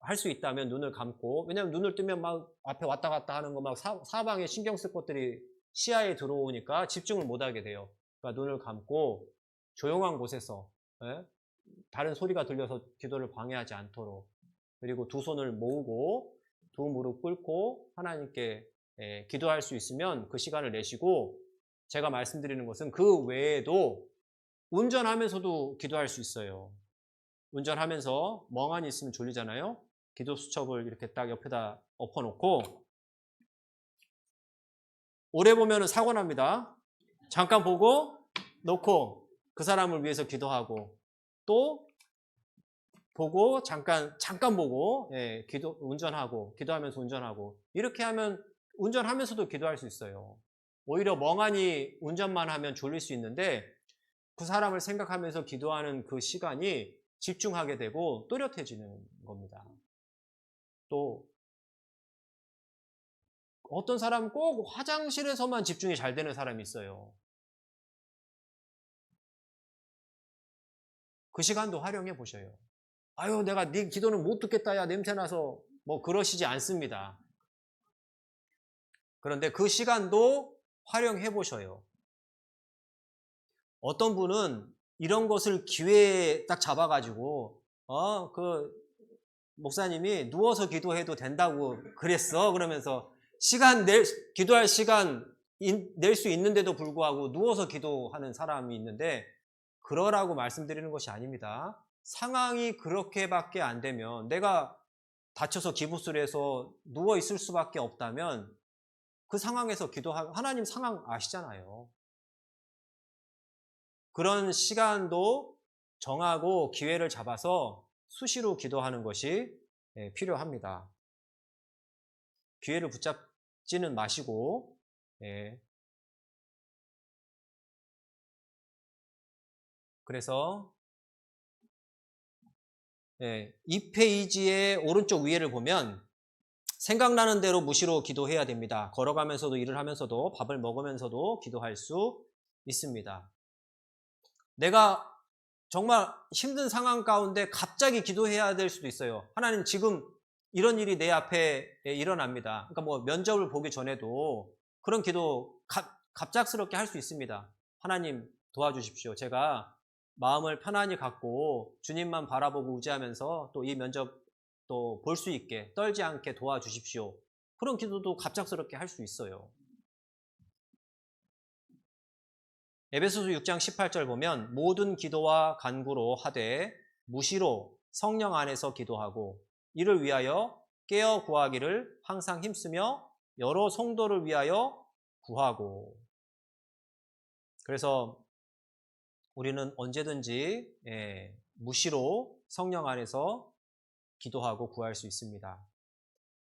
할 수 있다면 눈을 감고, 왜냐하면 눈을 뜨면 막 앞에 왔다 갔다 하는 거 막 사방에 신경 쓸 것들이 시야에 들어오니까 집중을 못 하게 돼요. 그러니까 눈을 감고 조용한 곳에서 다른 소리가 들려서 기도를 방해하지 않도록, 그리고 두 손을 모으고 두 무릎 꿇고 하나님께 기도할 수 있으면 그 시간을 내시고, 제가 말씀드리는 것은 그 외에도 운전하면서도 기도할 수 있어요. 운전하면서 멍하니 있으면 졸리잖아요. 기도 수첩을 이렇게 딱 옆에다 엎어놓고, 오래 보면 사고 납니다. 잠깐 보고 놓고 그 사람을 위해서 기도하고, 또 보고 잠깐 보고 운전하고, 기도하면서 운전하고, 이렇게 하면 운전하면서도 기도할 수 있어요. 오히려 멍하니 운전만 하면 졸릴 수 있는데 그 사람을 생각하면서 기도하는 그 시간이 집중하게 되고 또렷해지는 겁니다. 또 어떤 사람은 꼭 화장실에서만 집중이 잘 되는 사람이 있어요. 그 시간도 활용해 보셔요. 아유, 내가 네 기도는 못 듣겠다, 야, 냄새나서, 그러시지 않습니다. 그런데 그 시간도 활용해 보셔요. 어떤 분은 이런 것을 기회에 딱 잡아가지고, 목사님이 누워서 기도해도 된다고 그랬어. 그러면서 기도할 시간 낼 수 있는데도 불구하고 누워서 기도하는 사람이 있는데, 그러라고 말씀드리는 것이 아닙니다. 상황이 그렇게밖에 안 되면, 내가 다쳐서 기부스를 해서 누워 있을 수밖에 없다면 그 상황에서 기도하고, 하나님 상황 아시잖아요. 그런 시간도 정하고 기회를 잡아서 수시로 기도하는 것이 필요합니다. 기회를 붙잡지는 마시고, 그래서 2페이지의 오른쪽 위에를 보면 생각나는 대로 무시로 기도해야 됩니다. 걸어가면서도 일을 하면서도 밥을 먹으면서도 기도할 수 있습니다. 내가 정말 힘든 상황 가운데 갑자기 기도해야 될 수도 있어요. 하나님, 지금 이런 일이 내 앞에 일어납니다. 그러니까 뭐 면접을 보기 전에도 그런 기도 갑작스럽게 할 수 있습니다. 하나님 도와주십시오. 제가 마음을 편안히 갖고 주님만 바라보고 의지하면서 또 이 면접 또 볼 수 있게 떨지 않게 도와주십시오. 그런 기도도 갑작스럽게 할 수 있어요. 에베소서 6장 18절 보면 모든 기도와 간구로 하되 무시로 성령 안에서 기도하고 이를 위하여 깨어 구하기를 항상 힘쓰며 여러 성도를 위하여 구하고. 그래서 우리는 언제든지 무시로 성령 안에서 기도하고 구할 수 있습니다.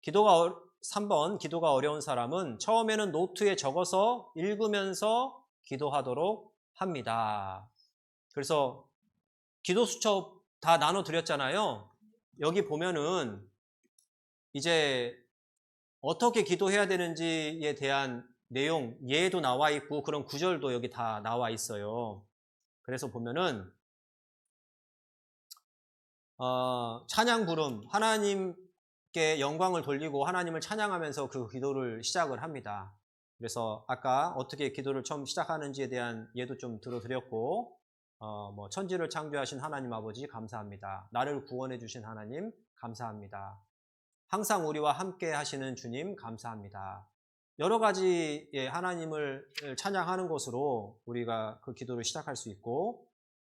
3번 기도가 어려운 사람은 처음에는 노트에 적어서 읽으면서 기도하도록 합니다. 그래서 기도 수첩 다 나눠드렸잖아요. 여기 보면은 이제 어떻게 기도해야 되는지에 대한 내용, 예도 나와 있고 그런 구절도 여기 다 나와 있어요. 그래서 보면은 찬양 부름, 하나님께 영광을 돌리고 하나님을 찬양하면서 그 기도를 시작을 합니다. 그래서 아까 어떻게 기도를 처음 시작하는지에 대한 예도 좀 들어드렸고, 천지를 창조하신 하나님 아버지 감사합니다. 나를 구원해 주신 하나님 감사합니다. 항상 우리와 함께 하시는 주님 감사합니다. 여러 가지 하나님을 찬양하는 것으로 우리가 그 기도를 시작할 수 있고,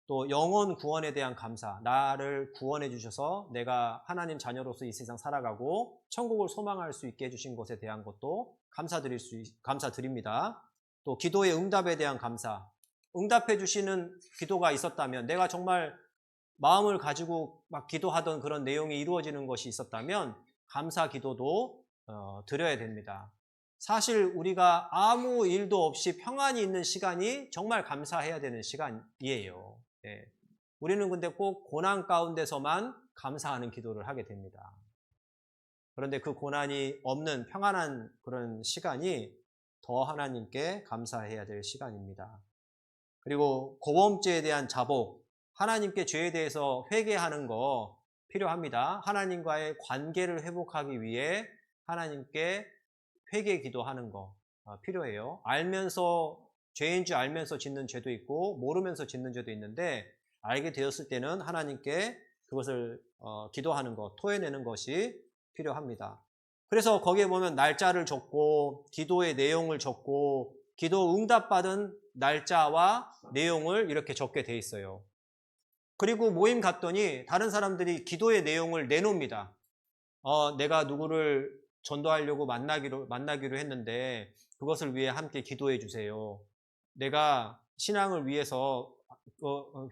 또 영혼 구원에 대한 감사, 나를 구원해 주셔서 내가 하나님 자녀로서 이 세상 살아가고 천국을 소망할 수 있게 해주신 것에 대한 것도 감사드립니다. 또 기도의 응답에 대한 감사, 응답해 주시는 기도가 있었다면, 내가 정말 마음을 가지고 막 기도하던 그런 내용이 이루어지는 것이 있었다면 감사 기도도 드려야 됩니다. 사실 우리가 아무 일도 없이 평안히 있는 시간이 정말 감사해야 되는 시간이에요. 우리는 근데 꼭 고난 가운데서만 감사하는 기도를 하게 됩니다. 그런데 그 고난이 없는 평안한 그런 시간이 더 하나님께 감사해야 될 시간입니다. 그리고 고범죄에 대한 자복, 하나님께 죄에 대해서 회개하는 거 필요합니다. 하나님과의 관계를 회복하기 위해 하나님께 회개 기도하는 거 필요해요. 죄인 줄 알면서 짓는 죄도 있고 모르면서 짓는 죄도 있는데, 알게 되었을 때는 하나님께 그것을 기도하는 것, 토해내는 것이 필요합니다. 그래서 거기에 보면 날짜를 적고 기도의 내용을 적고 기도 응답받은 날짜와 내용을 이렇게 적게 돼 있어요. 그리고 모임 갔더니 다른 사람들이 기도의 내용을 내놓습니다. 내가 누구를 전도하려고 만나기로 했는데 그것을 위해 함께 기도해 주세요. 내가 신앙을 위해서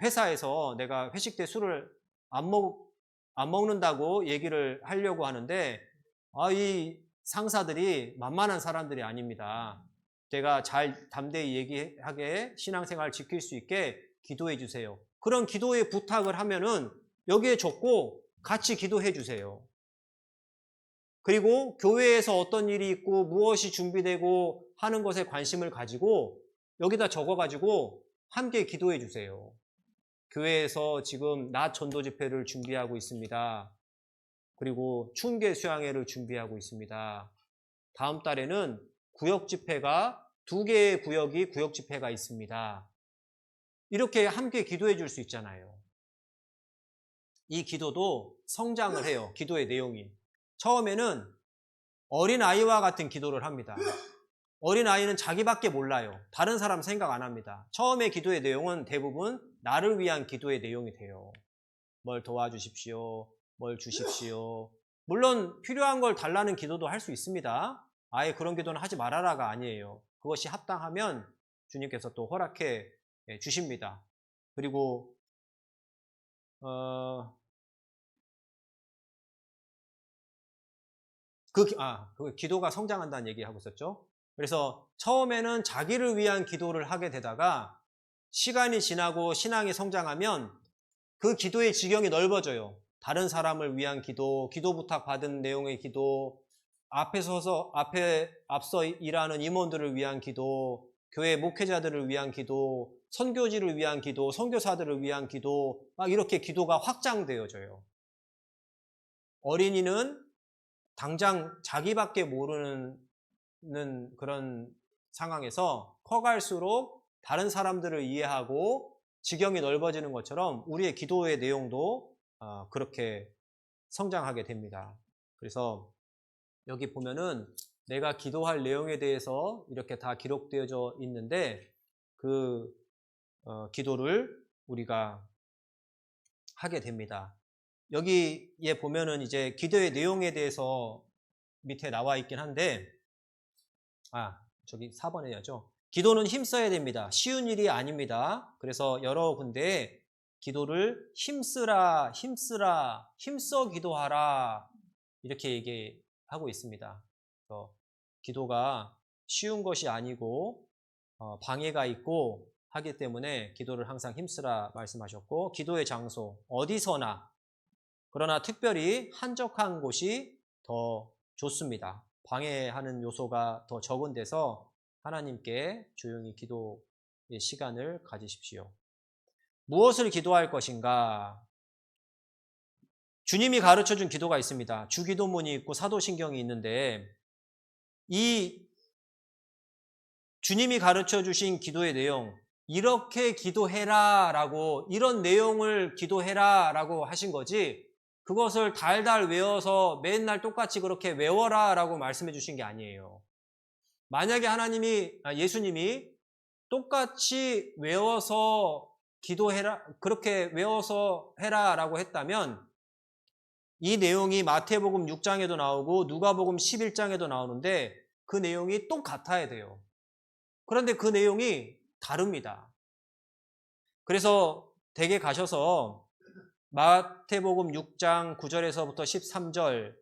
회사에서 내가 회식 때 술을 안 먹는다고 얘기를 하려고 하는데 이 상사들이 만만한 사람들이 아닙니다. 제가 잘 담대히 얘기하게 신앙생활을 지킬 수 있게 기도해 주세요. 그런 기도의 부탁을 하면은 여기에 적고 같이 기도해 주세요. 그리고 교회에서 어떤 일이 있고 무엇이 준비되고 하는 것에 관심을 가지고 여기다 적어가지고 함께 기도해 주세요. 교회에서 지금 낮 전도 집회를 준비하고 있습니다. 그리고 춘계 수양회를 준비하고 있습니다. 다음 달에는 구역 집회가 2개의 구역이 구역 집회가 있습니다. 이렇게 함께 기도해 줄 수 있잖아요. 이 기도도 성장을 해요. 기도의 내용이. 처음에는 어린아이와 같은 기도를 합니다. 어린아이는 자기밖에 몰라요. 다른 사람 생각 안 합니다. 처음에 기도의 내용은 대부분 나를 위한 기도의 내용이 돼요. 뭘 도와주십시오. 뭘 주십시오. 물론 필요한 걸 달라는 기도도 할 수 있습니다. 아예 그런 기도는 하지 말아라가 아니에요. 그것이 합당하면 주님께서 또 허락해 주십니다. 그리고 그 기도가 성장한다는 얘기하고 있었죠. 그래서 처음에는 자기를 위한 기도를 하게 되다가 시간이 지나고 신앙이 성장하면 그 기도의 지경이 넓어져요. 다른 사람을 위한 기도, 기도 부탁 받은 내용의 기도, 앞서 일하는 임원들을 위한 기도, 교회 목회자들을 위한 기도, 선교지를 위한 기도, 선교사들을 위한 기도, 막 이렇게 기도가 확장되어져요. 어린이는 당장 자기밖에 모르는 그런 상황에서 커갈수록 다른 사람들을 이해하고 지경이 넓어지는 것처럼 우리의 기도의 내용도 그렇게 성장하게 됩니다. 그래서 여기 보면은 내가 기도할 내용에 대해서 이렇게 다 기록되어져 있는데 그 기도를 우리가 하게 됩니다. 여기에 보면은 이제 기도의 내용에 대해서 밑에 나와 있긴 한데 저기 4번에 해야죠. 기도는 힘써야 됩니다. 쉬운 일이 아닙니다. 그래서 여러 군데에 기도를 힘써 기도하라 이렇게 얘기하고 있습니다. 그래서 기도가 쉬운 것이 아니고 방해가 있고 하기 때문에 기도를 항상 힘쓰라 말씀하셨고, 기도의 장소 어디서나, 그러나 특별히 한적한 곳이 더 좋습니다. 방해하는 요소가 더 적은 데서 하나님께 조용히 기도의 시간을 가지십시오. 무엇을 기도할 것인가? 주님이 가르쳐준 기도가 있습니다. 주기도문이 있고 사도신경이 있는데 이 주님이 가르쳐주신 기도의 내용, 이렇게 기도해라 라고, 이런 내용을 기도해라 라고 하신 거지 그것을 달달 외워서 맨날 똑같이 그렇게 외워라 라고 말씀해 주신 게 아니에요. 만약에 예수님이 똑같이 외워서 기도해라, 그렇게 외워서 해라 라고 했다면 이 내용이 마태복음 6장에도 나오고 누가복음 11장에도 나오는데 그 내용이 똑같아야 돼요. 그런데 그 내용이 다릅니다. 그래서 댁에 가셔서 마태복음 6장 9절에서부터 13절,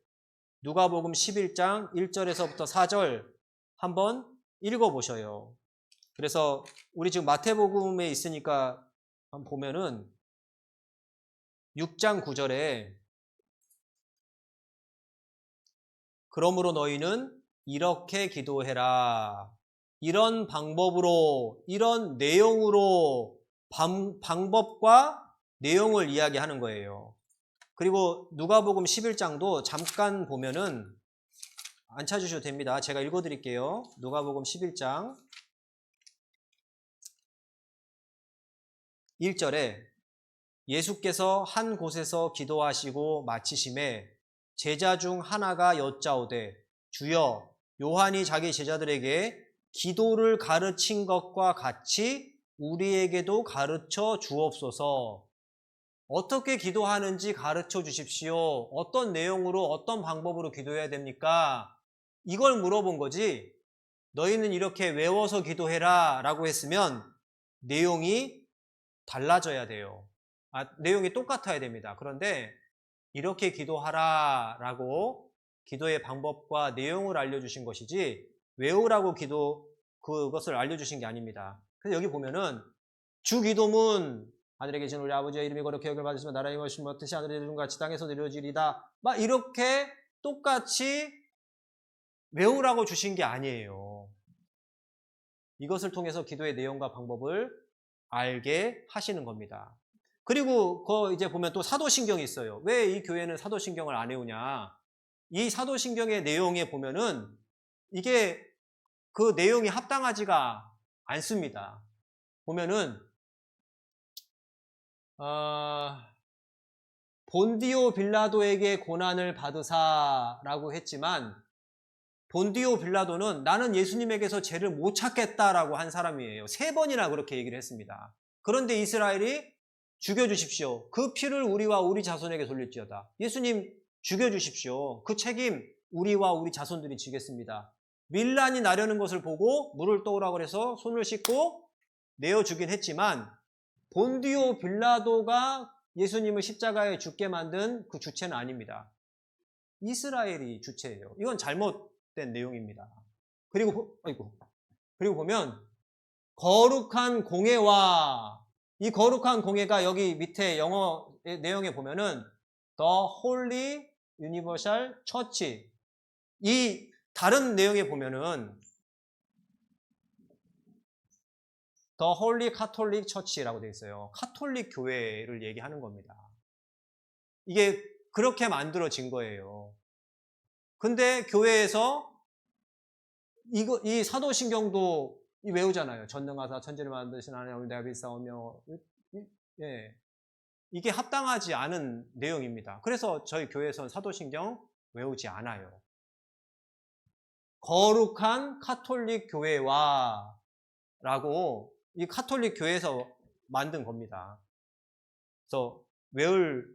누가복음 11장 1절에서부터 4절 한번 읽어보셔요. 그래서 우리 지금 마태복음에 있으니까 한번 보면은 6장 9절에 그러므로 너희는 이렇게 기도해라. 이런 방법으로, 이런 내용으로 방법과 내용을 이야기하는 거예요. 그리고 누가복음 11장도 잠깐 보면은 안 찾으셔도 됩니다. 제가 읽어드릴게요. 누가복음 11장 1절에 예수께서 한 곳에서 기도하시고 마치심에 제자 중 하나가 여짜오되 주여, 요한이 자기 제자들에게 기도를 가르친 것과 같이 우리에게도 가르쳐 주옵소서. 어떻게 기도하는지 가르쳐 주십시오. 어떤 내용으로, 어떤 방법으로 기도해야 됩니까? 이걸 물어본 거지, 너희는 이렇게 외워서 기도해라 라고 했으면 내용이 달라져야 돼요. 내용이 똑같아야 됩니다. 그런데 이렇게 기도하라 라고 기도의 방법과 내용을 알려주신 것이지 외우라고 그것을 알려주신 게 아닙니다. 그래서 여기 보면은 주기도문, 하늘에 계신 우리 아버지의 이름이 거룩히 여김을 받으시면 나라의 것이며 뜻이 하늘에 이룬 같이 땅에서 이루어지리다, 막 이렇게 똑같이 외우라고 주신 게 아니에요. 이것을 통해서 기도의 내용과 방법을 알게 하시는 겁니다. 그리고 이제 보면 또 사도신경이 있어요. 왜 이 교회는 사도신경을 안 외우냐? 이 사도신경의 내용에 보면은 이게 그 내용이 합당하지가 않습니다. 보면은 본디오 빌라도에게 고난을 받으사라고 했지만 본디오 빌라도는 나는 예수님에게서 죄를 못 찾겠다라고 한 사람이에요. 3번이나 그렇게 얘기를 했습니다. 그런데 이스라엘이 죽여주십시오. 그 피를 우리와 우리 자손에게 돌릴지어다. 예수님 죽여주십시오. 그 책임 우리와 우리 자손들이 지겠습니다. 밀란이 나려는 것을 보고 물을 떠오라고 해서 손을 씻고 내어주긴 했지만 본디오 빌라도가 예수님을 십자가에 죽게 만든 그 주체는 아닙니다. 이스라엘이 주체예요. 이건 잘못된 내용입니다. 그리고 보면 거룩한 공회와 이 거룩한 공회가 여기 밑에 영어 내용에 보면은 The Holy Universal Church, 이 다른 내용에 보면은 The Holy Catholic Church라고 되어 있어요. 카톨릭 교회를 얘기하는 겁니다. 이게 그렇게 만들어진 거예요. 근데 교회에서 이 사도신경도 외우잖아요. 전능하사 천지를 만드신 하나님 내가 빌사오며, 예, 이게 합당하지 않은 내용입니다. 그래서 저희 교회에서는 사도신경 외우지 않아요. 거룩한 카톨릭 교회와 라고 이 카톨릭 교회에서 만든 겁니다. 그래서 외울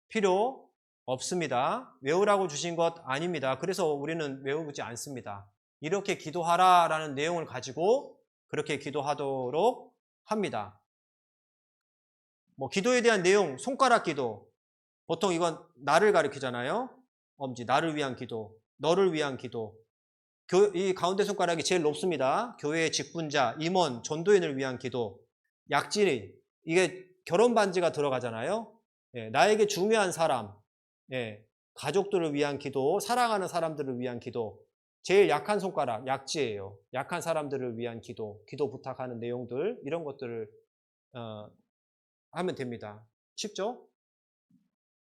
필요 없습니다. 외우라고 주신 것 아닙니다. 그래서 우리는 외우지 않습니다. 이렇게 기도하라라는 내용을 가지고 그렇게 기도하도록 합니다. 뭐 기도에 대한 내용, 손가락 기도. 보통 이건 나를 가리키잖아요. 엄지, 나를 위한 기도, 너를 위한 기도. 이 가운데 손가락이 제일 높습니다. 교회의 직분자, 임원, 전도인을 위한 기도. 약지리, 이게 결혼 반지가 들어가잖아요. 예, 나에게 중요한 사람, 예, 가족들을 위한 기도, 사랑하는 사람들을 위한 기도. 제일 약한 손가락, 약지예요. 약한 사람들을 위한 기도, 기도 부탁하는 내용들, 이런 것들을 하면 됩니다. 쉽죠?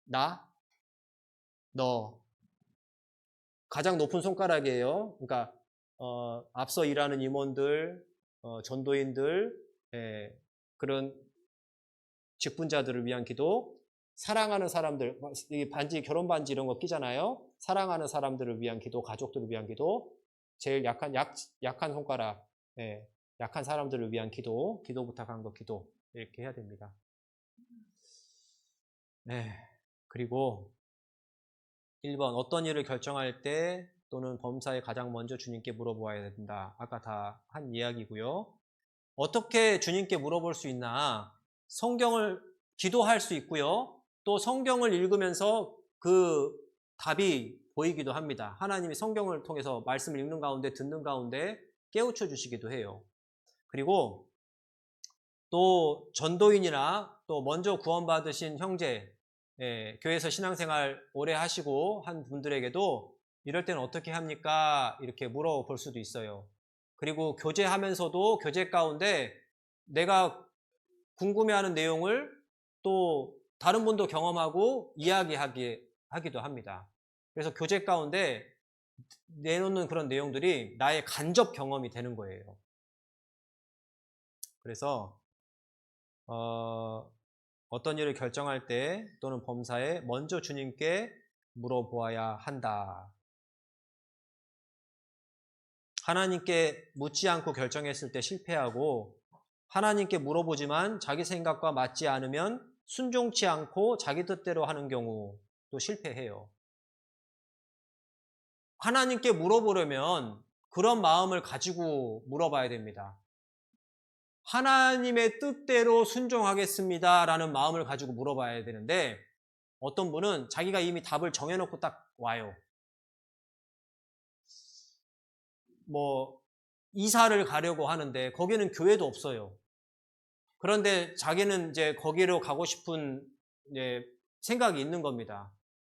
나, 너. 가장 높은 손가락이에요. 그러니까 앞서 일하는 임원들, 전도인들, 예, 그런 직분자들을 위한 기도, 사랑하는 사람들, 이 반지, 결혼 반지 이런 거 끼잖아요. 사랑하는 사람들을 위한 기도, 가족들을 위한 기도, 제일 약한 손가락, 예, 약한 사람들을 위한 기도, 기도 부탁한 거 기도, 이렇게 해야 됩니다. 네, 그리고 1번, 어떤 일을 결정할 때 또는 범사에 가장 먼저 주님께 물어보아야 된다. 아까 다 한 이야기고요. 어떻게 주님께 물어볼 수 있나? 성경을 기도할 수 있고요. 또 성경을 읽으면서 그 답이 보이기도 합니다. 하나님이 성경을 통해서 말씀을 읽는 가운데, 듣는 가운데 깨우쳐 주시기도 해요. 그리고 또 전도인이나 또 먼저 구원받으신 형제, 예, 교회에서 신앙생활 오래 하시고 한 분들에게도 이럴 때는 어떻게 합니까? 이렇게 물어볼 수도 있어요. 그리고 교제하면서도 교제 가운데 내가 궁금해하는 내용을 또 다른 분도 경험하고 이야기하기도 합니다. 그래서 교제 가운데 내놓는 그런 내용들이 나의 간접 경험이 되는 거예요. 그래서 어떤 일을 결정할 때 또는 범사에 먼저 주님께 물어보아야 한다. 하나님께 묻지 않고 결정했을 때 실패하고 하나님께 물어보지만 자기 생각과 맞지 않으면 순종치 않고 자기 뜻대로 하는 경우 또 실패해요. 하나님께 물어보려면 그런 마음을 가지고 물어봐야 됩니다. 하나님의 뜻대로 순종하겠습니다 라는 마음을 가지고 물어봐야 되는데 어떤 분은 자기가 이미 답을 정해놓고 딱 와요. 뭐 이사를 가려고 하는데 거기는 교회도 없어요. 그런데 자기는 이제 거기로 가고 싶은 생각이 있는 겁니다.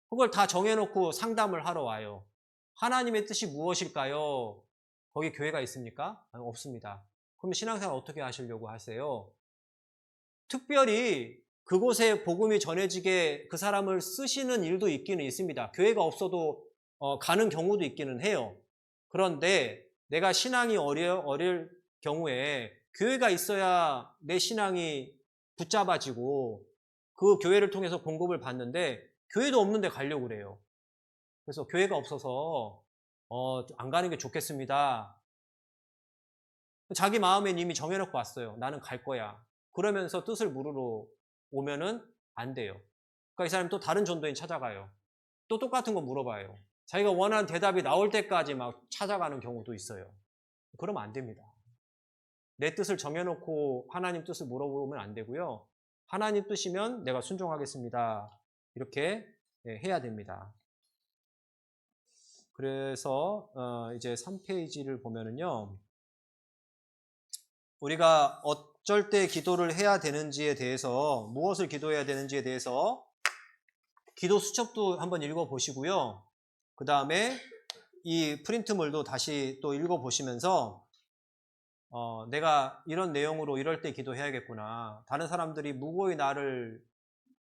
그걸 다 정해놓고 상담을 하러 와요. 하나님의 뜻이 무엇일까요? 거기 교회가 있습니까? 아니, 없습니다. 그럼 신앙생활 어떻게 하시려고 하세요? 특별히 그곳에 복음이 전해지게 그 사람을 쓰시는 일도 있기는 있습니다. 교회가 없어도 가는 경우도 있기는 해요. 그런데 내가 신앙이 어릴 경우에 교회가 있어야 내 신앙이 붙잡아지고 그 교회를 통해서 공급을 받는데 교회도 없는데 가려고 그래요. 그래서 교회가 없어서 안 가는 게 좋겠습니다. 자기 마음엔 이미 정해놓고 왔어요. 나는 갈 거야. 그러면서 뜻을 물으러 오면은 안 돼요. 그러니까 이 사람이 또 다른 전도인 찾아가요. 또 똑같은 거 물어봐요. 자기가 원하는 대답이 나올 때까지 막 찾아가는 경우도 있어요. 그러면 안 됩니다. 내 뜻을 정해놓고 하나님 뜻을 물어보면 안 되고요. 하나님 뜻이면 내가 순종하겠습니다. 이렇게 해야 됩니다. 그래서 이제 3페이지를 보면은요. 우리가 어쩔 때 기도를 해야 되는지에 대해서, 무엇을 기도해야 되는지에 대해서 기도 수첩도 한번 읽어보시고요. 그 다음에 이 프린트물도 다시 또 읽어보시면서 내가 이런 내용으로 이럴 때 기도해야겠구나. 다른 사람들이 무고히 나를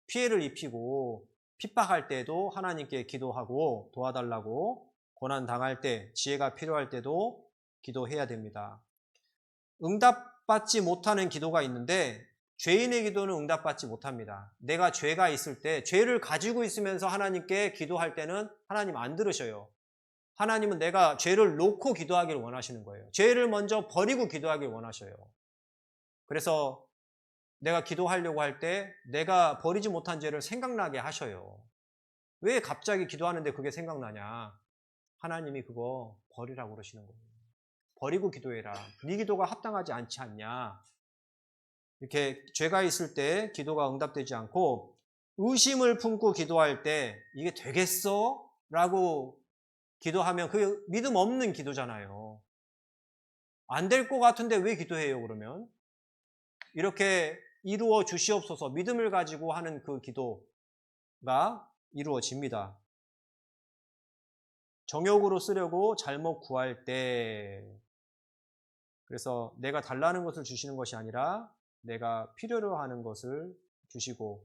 피해를 입히고 핍박할 때도 하나님께 기도하고 도와달라고, 고난 당할 때, 지혜가 필요할 때도 기도해야 됩니다. 응답받지 못하는 기도가 있는데 죄인의 기도는 응답받지 못합니다. 내가 죄가 있을 때, 죄를 가지고 있으면서 하나님께 기도할 때는 하나님 안 들으셔요. 하나님은 내가 죄를 놓고 기도하기를 원하시는 거예요. 죄를 먼저 버리고 기도하기를 원하셔요. 그래서 내가 기도하려고 할 때 내가 버리지 못한 죄를 생각나게 하셔요. 왜 갑자기 기도하는데 그게 생각나냐? 하나님이 그거 버리라고 그러시는 거예요. 버리고 기도해라. 네 기도가 합당하지 않지 않냐? 이렇게 죄가 있을 때 기도가 응답되지 않고 의심을 품고 기도할 때 이게 되겠어? 라고 기도하면 그게 믿음 없는 기도잖아요. 안 될 것 같은데 왜 기도해요, 그러면? 이렇게 이루어 주시옵소서 믿음을 가지고 하는 그 기도가 이루어집니다. 정욕으로 쓰려고 잘못 구할 때, 그래서 내가 달라는 것을 주시는 것이 아니라 내가 필요로 하는 것을 주시고,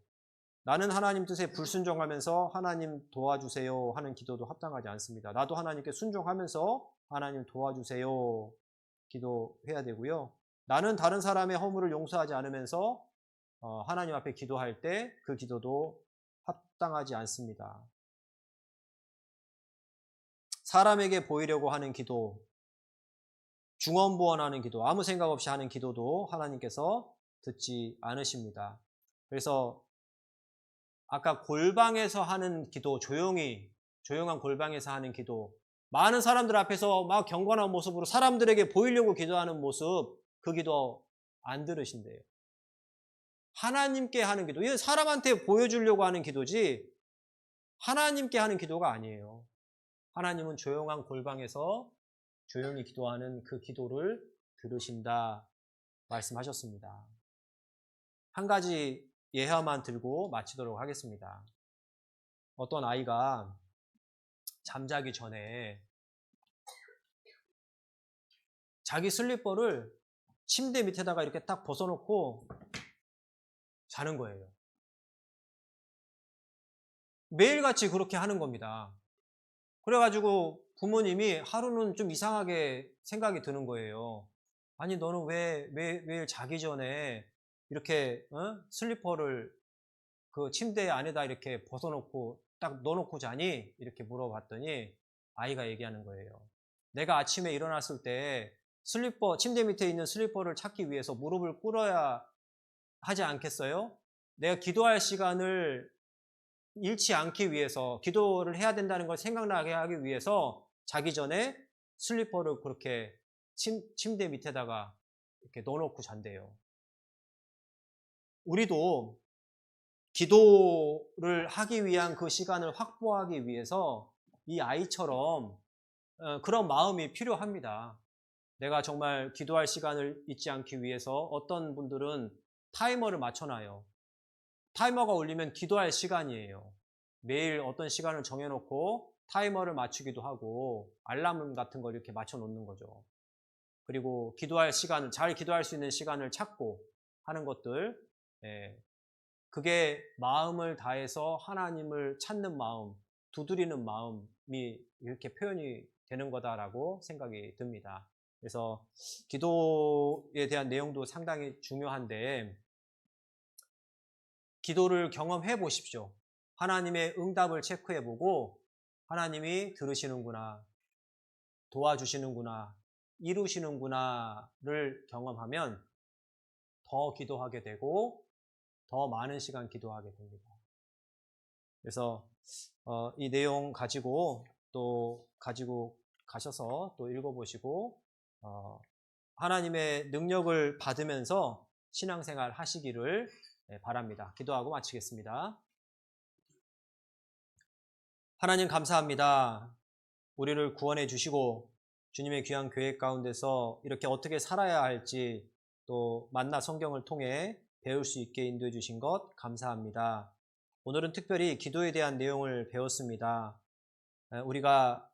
나는 하나님 뜻에 불순종하면서 하나님 도와주세요 하는 기도도 합당하지 않습니다. 나도 하나님께 순종하면서 하나님 도와주세요 기도해야 되고요. 나는 다른 사람의 허물을 용서하지 않으면서 하나님 앞에 기도할 때 그 기도도 합당하지 않습니다. 사람에게 보이려고 하는 기도, 중언부언하는 기도, 아무 생각 없이 하는 기도도 하나님께서 듣지 않으십니다. 그래서 아까 골방에서 하는 기도, 조용한 골방에서 하는 기도, 많은 사람들 앞에서 막 경건한 모습으로 사람들에게 보이려고 기도하는 모습, 그 기도 안 들으신대요. 하나님께 하는 기도, 이건 사람한테 보여주려고 하는 기도지 하나님께 하는 기도가 아니에요. 하나님은 조용한 골방에서 조용히 기도하는 그 기도를 들으신다 말씀하셨습니다. 한 가지 예화만 들고 마치도록 하겠습니다. 어떤 아이가 잠자기 전에 자기 슬리퍼를 침대 밑에다가 이렇게 딱 벗어놓고 자는 거예요. 매일같이 그렇게 하는 겁니다. 그래가지고 부모님이 하루는 좀 이상하게 생각이 드는 거예요. 아니, 너는 왜 매일 자기 전에 이렇게 슬리퍼를 그 침대 안에다 이렇게 벗어놓고 딱 넣어놓고 자니? 이렇게 물어봤더니 아이가 얘기하는 거예요. 내가 아침에 일어났을 때 침대 밑에 있는 슬리퍼를 찾기 위해서 무릎을 꿇어야 하지 않겠어요? 내가 기도할 시간을 잃지 않기 위해서, 기도를 해야 된다는 걸 생각나게 하기 위해서 자기 전에 슬리퍼를 그렇게 침대 밑에다가 이렇게 넣어놓고 잔대요. 우리도 기도를 하기 위한 그 시간을 확보하기 위해서 이 아이처럼 그런 마음이 필요합니다. 내가 정말 기도할 시간을 잊지 않기 위해서 어떤 분들은 타이머를 맞춰놔요. 타이머가 울리면 기도할 시간이에요. 매일 어떤 시간을 정해놓고 타이머를 맞추기도 하고 알람 같은 걸 이렇게 맞춰놓는 거죠. 그리고 기도할 시간을, 잘 기도할 수 있는 시간을 찾고 하는 것들, 그게 마음을 다해서 하나님을 찾는 마음, 두드리는 마음이 이렇게 표현이 되는 거다라고 생각이 듭니다. 그래서 기도에 대한 내용도 상당히 중요한데 기도를 경험해 보십시오. 하나님의 응답을 체크해 보고 하나님이 들으시는구나, 도와주시는구나, 이루시는구나를 경험하면 더 기도하게 되고 더 많은 시간 기도하게 됩니다. 그래서 이 내용 가지고 가셔서 또 읽어보시고 하나님의 능력을 받으면서 신앙생활 하시기를 바랍니다. 기도하고 마치겠습니다. 하나님 감사합니다. 우리를 구원해 주시고 주님의 귀한 계획 가운데서 이렇게 어떻게 살아야 할지 또 만나 성경을 통해 배울 수 있게 인도해 주신 것 감사합니다. 오늘은 특별히 기도에 대한 내용을 배웠습니다. 우리가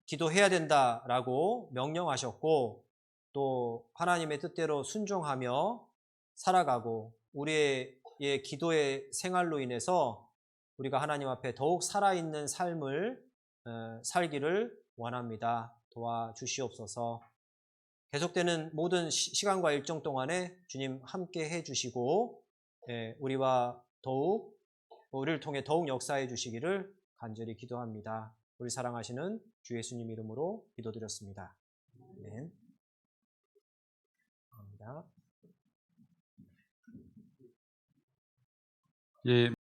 기도해야 된다라고 명령하셨고 또 하나님의 뜻대로 순종하며 살아가고 우리의 기도의 생활로 인해서 우리가 하나님 앞에 더욱 살아있는 삶을 살기를 원합니다. 도와주시옵소서. 계속되는 모든 시간과 일정 동안에 주님 함께 해주시고 우리를 통해 더욱 역사해 주시기를 간절히 기도합니다. 우리 사랑하시는 주 예수님 이름으로 기도드렸습니다. 아멘. 감사합니다. 예.